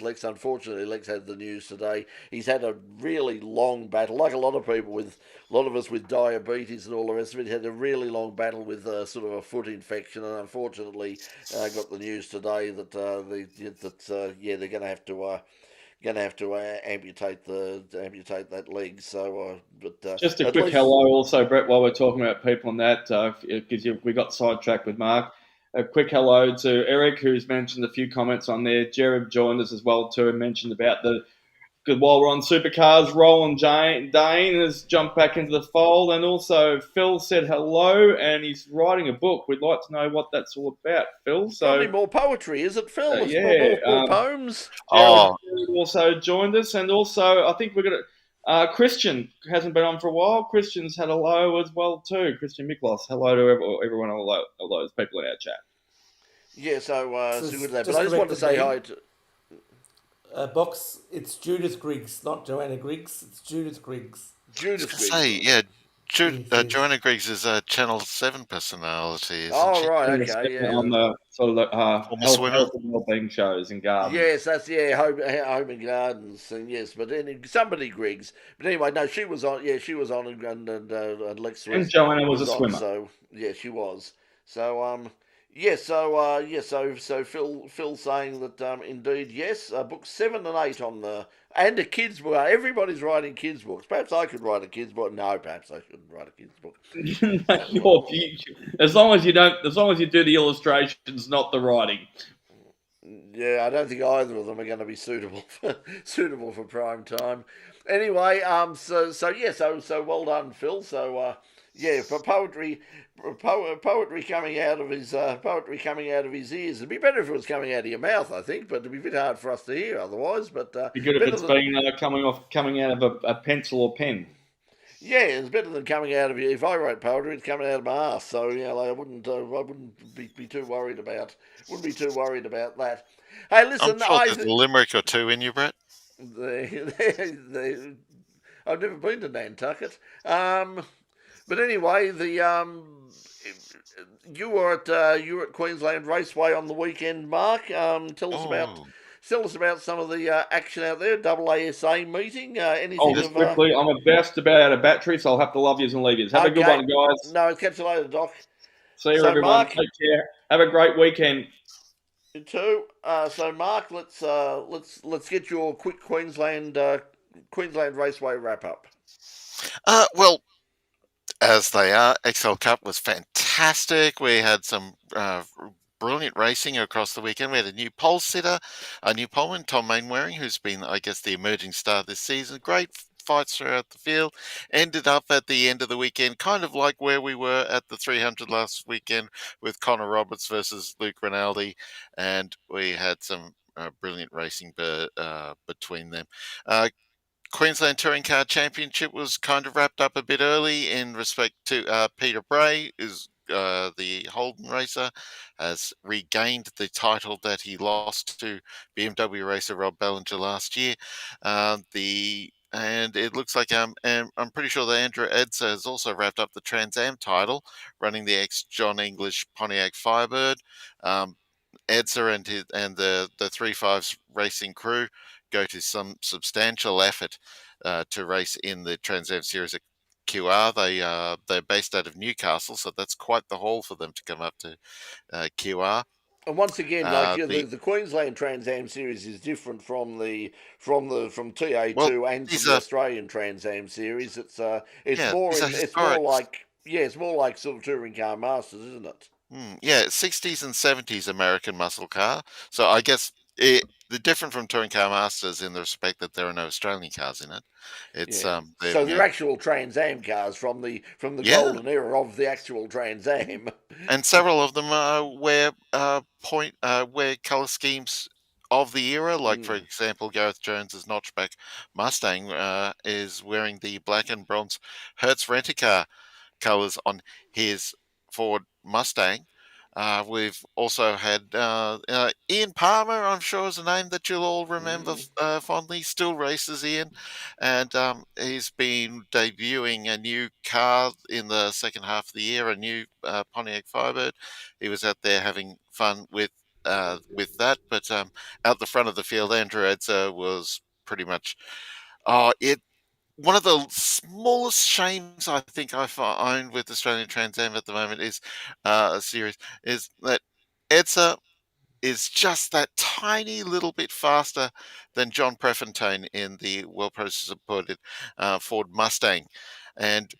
Lex. Unfortunately, Lex had the news today. He's had a really long battle, like a lot of people with a lot of us with diabetes and all the rest of it. He had a really long battle with sort of a foot infection, and unfortunately got the news today that they're going to have to amputate that leg. So, but Just a at quick least hello, also, Brett, while we're talking about people on that, because we got sidetracked with Mark. A quick hello to Eric, who's mentioned a few comments on there. Jared joined us as well, too, and mentioned about because while we're on supercars, Roland Dane has jumped back into the fold, and also Phil said hello, and he's writing a book. We'd like to know what that's all about, Phil. probably So, more poetry, is it, Phil? It's yeah, more poems. Jared Oh, also joined us, and also I think we're going to. Christian hasn't been on for a while. Christian's had hello as well too. Christian Miklos, hello to everyone, all those people in our chat. Yeah, So so good at that. But just I just want to corrected say me. hi to. Box. It's Judith Griggs, not Joanna Griggs. It's Judith Griggs. I was Judith going to Griggs. say, yeah, Yes, yes. Joanna Griggs is a Channel 7 personality, isn't Oh she? right, Yes, okay, on yeah. the sort of Former health swimmer. and wellbeing shows and gardens. Yes, that's home and gardens thing. Yes, but then somebody Griggs. But anyway, no, she was on. Yeah, she was on, and Lex And Joanna was a was on. swimmer. So yeah, she was. So so Phil saying that indeed yes, books 7 and 8 on the and a kids book. Everybody's writing kids books. Perhaps I could write a kids book. No, perhaps I shouldn't write a kids book. As long as you don't, as long as you do the illustrations, not the writing. Yeah, I don't think either of them are going to be suitable for prime time. Anyway, so well done, Phil. So yeah, for poetry coming out of his ears. It'd be better if it was coming out of your mouth, I think, but it'd be a bit hard for us to hear otherwise. But Be good if better it's than been coming out of a pencil or pen. yeah, it's better than coming out of you. If I wrote poetry, it's coming out of my ass. So like, I wouldn't be too worried about that. Hey, I'm listen, sure there's a limerick or two in you, Brett. they, I've never been to Nantucket. But anyway, the you were at Queensland Raceway on the weekend, Mark. Oh, Tell us about some of the action out there. AASA meeting. Oh, Anything just of quickly, I'm about out of battery, so I'll have to love yous and leave yous. Have a good okay? one, guys. No, catch you later, Doc. See you, So everyone. Mark, Take care. Have a great weekend. you too. So Mark, let's get your quick Queensland Raceway wrap up. well, as they are, XL Cup was fantastic. We had some brilliant racing across the weekend. We had a new pole sitter, a new poleman, Tom Mainwaring, who's been, I guess, the emerging star this season. Great fights throughout the field. Ended up at the end of the weekend, kind of like where we were at the 300 last weekend with Connor Roberts versus Luke Rinaldi, and we had some brilliant racing between them. Queensland Touring Car Championship was kind of wrapped up a bit early in respect to Peter Bray, who's the Holden racer, has regained the title that he lost to BMW racer Rob Ballinger last year. And it looks like and I'm pretty sure that Andrew Edser has also wrapped up the Trans Am title, running the ex John English Pontiac Firebird. Edser and the 3.5's racing crew go to some substantial effort to race in the Trans Am Series at QR. They're based out of Newcastle, so that's quite the haul for them to come up to QR. And once again, the Queensland Trans Am Series is different from TA2 and from the Australian Trans Am Series. It's more like sort of touring car masters, isn't it? Yeah, 60s and 70s American muscle car. So I guess they're different from touring car masters in the respect that there are no Australian cars in it. It's so they're actual Trans Am cars from the golden era of the actual Trans Am. And several of them wear colour schemes of the era. Like for example, Gareth Jones's notchback Mustang is wearing the black and bronze Hertz Rent-A-Car colours on his Ford Mustang. We've also had Ian Palmer, I'm sure is a name that you'll all remember fondly. Still races Ian, and he's been debuting a new car in the second half of the year, a new Pontiac Firebird. He was out there having fun with that, but out the front of the field, Andrew Edser was pretty much one of the smallest shames I think I own with Australian Trans Am at the moment is a series is that Edser is just that tiny little bit faster than John Prefontaine in the well-supported Ford Mustang, and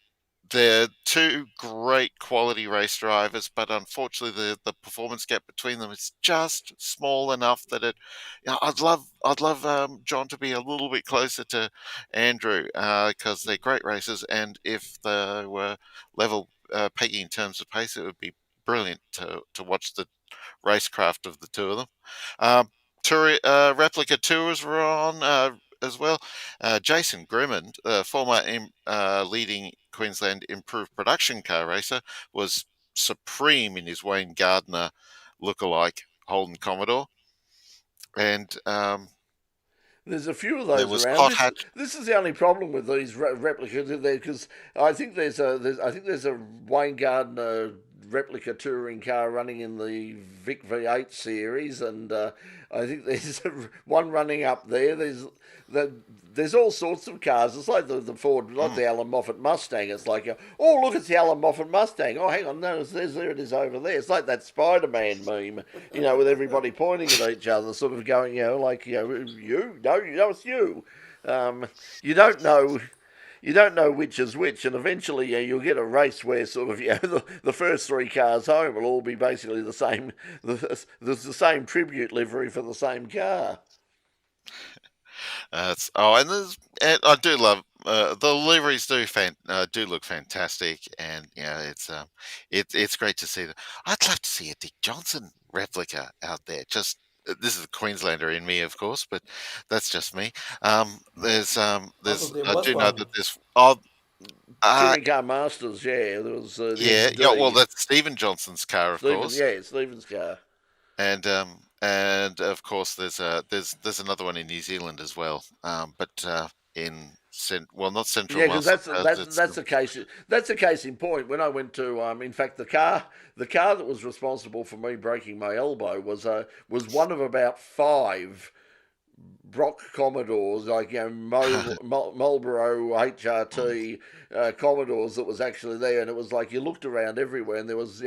they're two great quality race drivers, but unfortunately the performance gap between them is just small enough that I'd love John to be a little bit closer to Andrew because they're great racers, and if they were level pegging in terms of pace, it would be brilliant to watch the racecraft of the two of them. Replica tours were on as well. Jason Grimmond, former leading Queensland improved production car racer, was supreme in his Wayne Gardner lookalike Holden Commodore. And there's a few of those around. This is the only problem with these replicas, because I think there's a Wayne Gardner replica touring car running in the Vic V8 series, and I think there's one running up there. There's all sorts of cars. It's like the Ford, like the Alan Moffat Mustang. It's like, oh, look, it's the Alan Moffat Mustang. Oh, hang on, no, there it is over there. It's like that Spider-Man meme, with everybody pointing at each other, sort of going, it's you. You don't know. You don't know which is which, and eventually you'll get a race where sort of the first three cars home will all be basically the same. There's the same tribute livery for the same car. And I do love the liveries do look fantastic, and it's great to see that. I'd love to see a Dick Johnson replica out there. This is the Queenslander in me, of course, but that's just me. I do know that there's Touring Car Masters, there was that's Stephen Johnson's car, of course. Yeah, Stephen's car. And of course there's another one in New Zealand as well. But not Central. Yeah, because that's the case. That's the case in point. When I went to, in fact, the car that was responsible for me breaking my elbow was one of about 5 Brock Commodores, like Marlboro HRT Commodores that was actually there, and it was like you looked around everywhere, and there was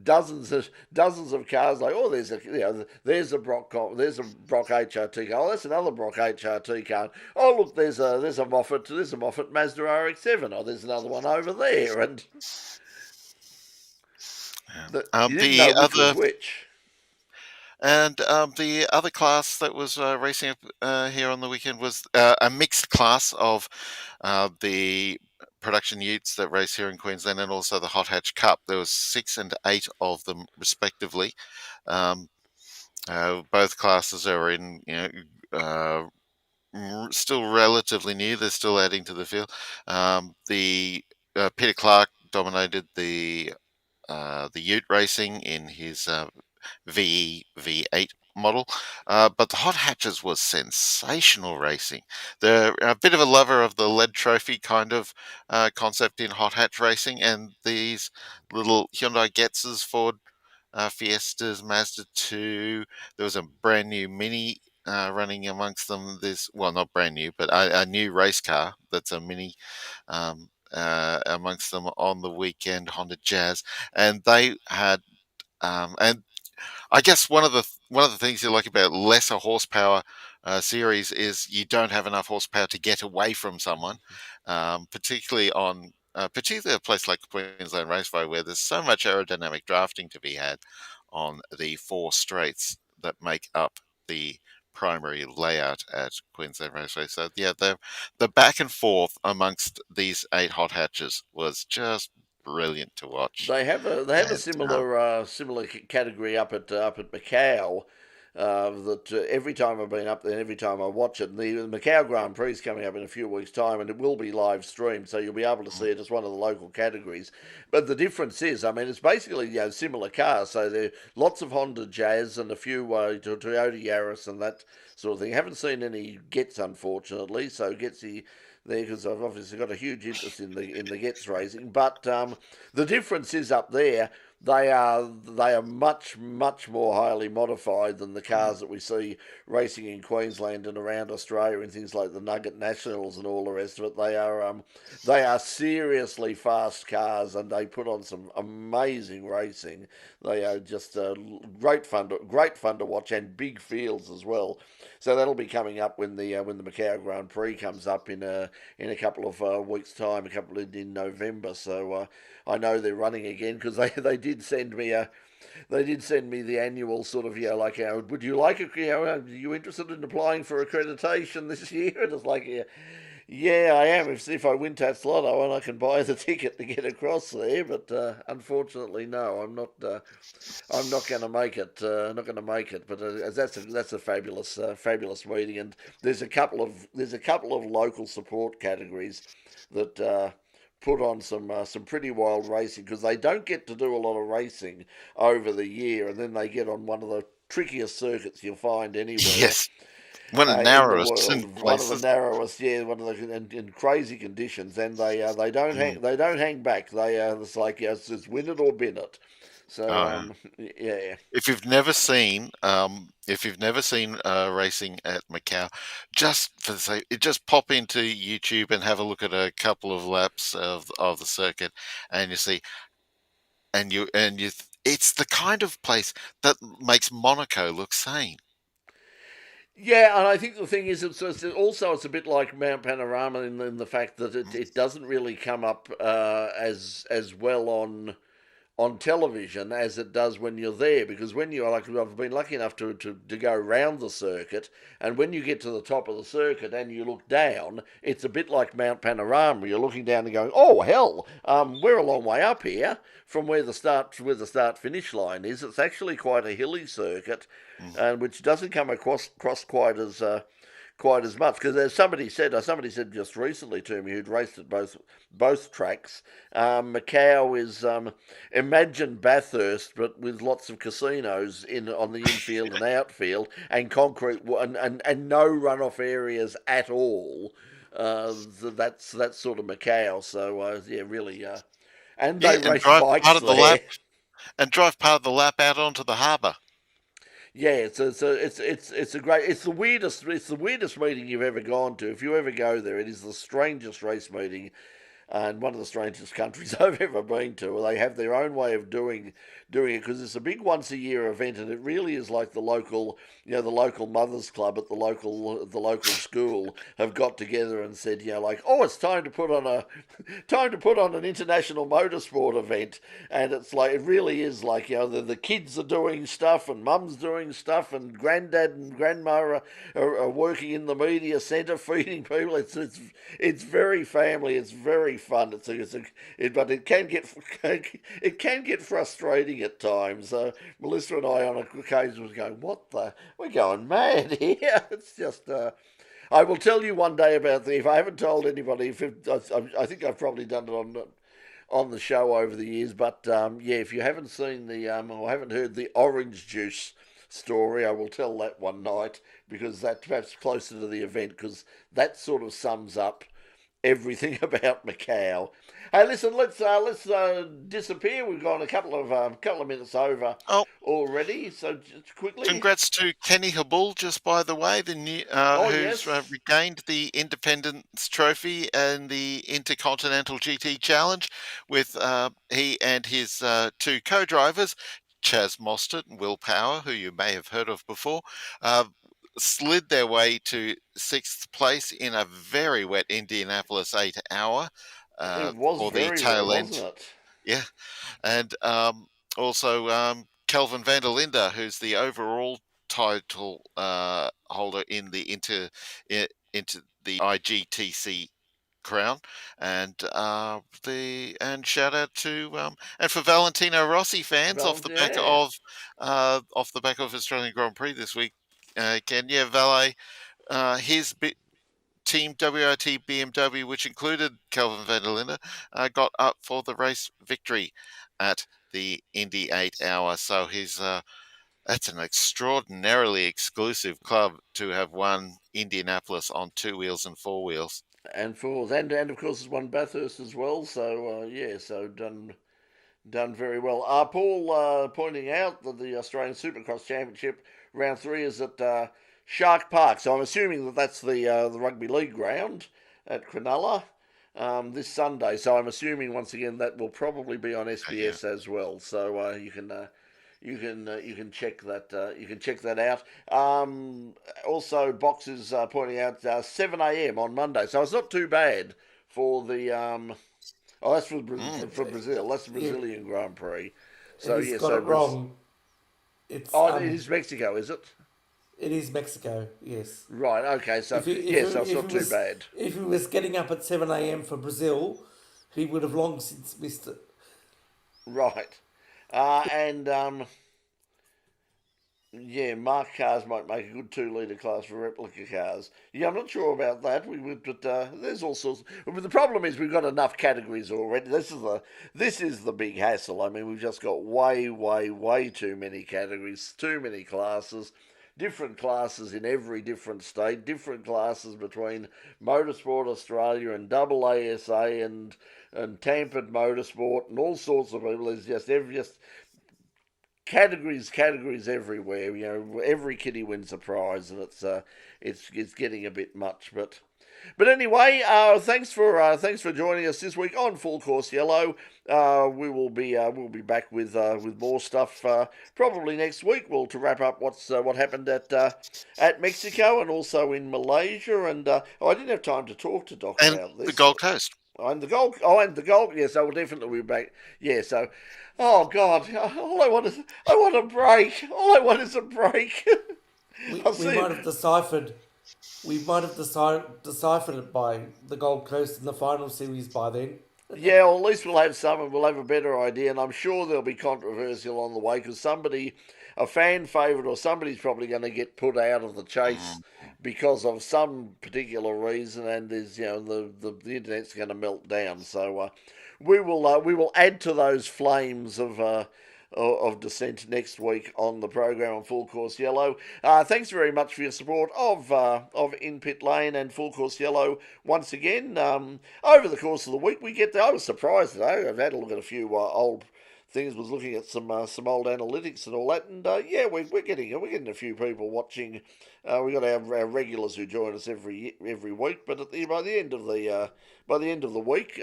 dozens of cars. Like, oh, there's a Brock HRT car. Oh, that's another Brock HRT car. Oh, look, there's a Moffat Mazda RX-7. Oh, there's another one over there, and you didn't know which was which. And the other class that was racing up here on the weekend was a mixed class of the production utes that race here in Queensland and also the Hot Hatch Cup. There was 6 and 8 of them respectively. Um, both classes are in, still relatively new. They're still adding to the field. The Peter Clark dominated the Ute racing in his VE V8 model, but the Hot Hatches was sensational racing. They're a bit of a lover of the lead trophy kind of concept in Hot Hatch racing, and these little Hyundai Getzes, Ford Fiestas, Mazda 2. There was a brand new Mini running amongst them. This, well, not brand new, but a new race car that's a Mini amongst them on the weekend, Honda Jazz, and they had and I guess one of the things you like about lesser horsepower series is you don't have enough horsepower to get away from someone, particularly a place like Queensland Raceway where there's so much aerodynamic drafting to be had on the 4 straights that make up the primary layout at Queensland Raceway. So yeah, the back and forth amongst these 8 hot hatches was just brilliant to watch. They have a And similar category up at Macau. That every time I've been up there, every time I watch it, and the Macau Grand Prix is coming up in a few weeks' time, and it will be live streamed, so you'll be able to see it as one of the local categories. But the difference is, I mean, it's basically similar cars. So there are lots of Honda Jazz and a few Toyota Yaris and that sort of thing. Haven't seen any Getz, unfortunately. So Getzy there, because I've obviously got a huge interest in the Getz racing. But the difference is up there. They are much more highly modified than the cars that we see racing in Queensland and around Australia and things like the Nugget Nationals and all the rest of it. They are seriously fast cars and they put on some amazing racing. They are just great fun to watch and big fields as well. So that'll be coming up when the Macau Grand Prix comes up in a couple of weeks' time, in November. So I know they're running again because they did send me the annual sort of like would you like are you interested in applying for accreditation this year? And it's like yeah, I am. If I win Tats Lotto and I can buy the ticket to get across there, but unfortunately, no, I'm not. I'm not going to make it. Not going to make it. But that's a fabulous meeting, and there's a couple of local support categories that put on some pretty wild racing because they don't get to do a lot of racing over the year, and then they get on one of the trickiest circuits you'll find anywhere yes, one of the in the narrowest world, one of the places. narrowest, one of the in crazy conditions, and they don't Mm. hang back. It's like it's win it or bin it. So Oh, yeah. yeah, If you've never seen racing at Macau, just for the sake, just pop into YouTube and have a look at a couple of laps of the circuit, and you see, it's the kind of place that makes Monaco look sane. yeah, and I think the thing is, it's a bit like Mount Panorama in the fact that it doesn't really come up as well on television as it does when you're there, because when you're like, I've been lucky enough to go round the circuit, and when you get to the top of the circuit and you look down, it's a bit like Mount Panorama. You're looking down and going, oh hell, we're a long way up here from where the start finish line is. It's actually quite a hilly circuit, Mm. and which doesn't come across quite as much, because as somebody said just recently to me who'd raced at both tracks, Macau is imagine Bathurst but with lots of casinos on the infield and outfield and concrete and no runoff areas at all. That's sort of Macau. So yeah, really, and Yeah, they and race drive part bikes of the lap there. and drive part of the lap out onto the harbour. Yeah, it's the weirdest meeting you've ever gone to. If you ever go there, it is the strangest race meeting. and one of the strangest countries I've ever been to. They have their own way of doing it because it's a big once a year event, and it really is like the local, the local mothers club at the local school have got together and said, like, oh, it's time to put on an international motorsport event, and it's like it really is like the kids are doing stuff and mum's doing stuff and granddad and grandma are working in the media centre feeding people. It's very family. It's very fun. But it can get frustrating at times. Melissa and I on occasion was going, we're going mad here. It's just. I will tell you one day about if I haven't told anybody. I think I've probably done it on the show over the years. But if you haven't seen or haven't heard the orange juice story, I will tell that one night because that's perhaps closer to the event because that sort of sums up everything about Macau. Hey, listen, let's disappear. We've gone a couple of minutes over already. So just quickly, congrats to Kenny Habul, just by the way, the new who's yes. Regained the Independence Trophy and the Intercontinental GT Challenge with he and his two co-drivers, Chaz Mostert and Will Power, who you may have heard of before. Slid their way to sixth place in a very wet Indianapolis 8 hour. It was or very the tail wet, end. wasn't it? Yeah. And also Kelvin van der Linde, who's the overall title holder in the into the IGTC crown, and shout out to and for Valentino Rossi fans off the back of Australian Grand Prix this week. Valet, his team WRT BMW, which included Kelvin van der Linde, got up for the race victory at the Indy 8 hour. So that's an extraordinarily exclusive club to have won Indianapolis on 2 wheels and 4 wheels. And fours, and of course has won Bathurst as well. So so done very well. Paul pointing out that the Australian Supercross Championship round 3 is at Shark Park. So I'm assuming that's the rugby league ground at Cronulla this Sunday. So I'm assuming once again that will probably be on SBS as well. So you can check that. You can check that out. Also, Box is pointing out 7 a.m. on Monday, so it's not too bad for the. That's for Brazil. That's the Brazilian Grand Prix. So He's got it wrong. It's it is Mexico, is it? It is Mexico. Yes. Right. Okay. So so it's not too bad. If he was getting up at 7 a.m. for Brazil, he would have long since missed it. Right. Mark cars might make a good 2-litre class for replica cars. Yeah, I'm not sure about that. But there's all sorts. But the problem is we've got enough categories already. This is the big hassle. I mean, we've just got way too many categories, too many classes. Different classes in every different state, different classes between Motorsport Australia and AASA and Tampered Motorsport and all sorts of people. There's just categories everywhere. Every kiddie wins a prize, and it's getting a bit much. But anyway, thanks for joining us this week on Full Course Yellow. We'll be back with more stuff probably next week. To wrap up what happened at Mexico and also in Malaysia. And I didn't have time to talk to Doc about this. The Gold Coast. And the Gold. Yes, I will definitely be back. Yeah. So, oh God, all I want a break. All I want is a break. We might have deciphered it by the Gold Coast in the final series by then. Yeah, well, at least we'll have some and we'll have a better idea. And I'm sure there'll be controversial on the way because a fan favourite or somebody's probably going to get put out of the chase because of some particular reason. And there's, the internet's going to melt down. So we will add to those flames of dissent next week on the program on Full Course Yellow. Thanks very much for your support of In Pit Lane and Full Course Yellow once again. Over the course of the week, I was surprised today. I've had a look at a few old things. Was looking at some old analytics and all that, and yeah, we're getting a few people watching. We got our regulars who join us every week, but by the end of the week.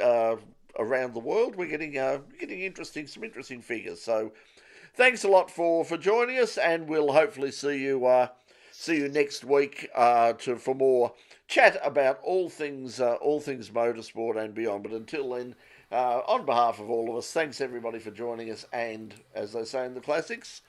Around the world, we're getting some interesting figures. So, thanks a lot for joining us, and we'll hopefully see you next week for more chat about all things motorsport and beyond. But until then, on behalf of all of us, thanks everybody for joining us, and as they say in the classics,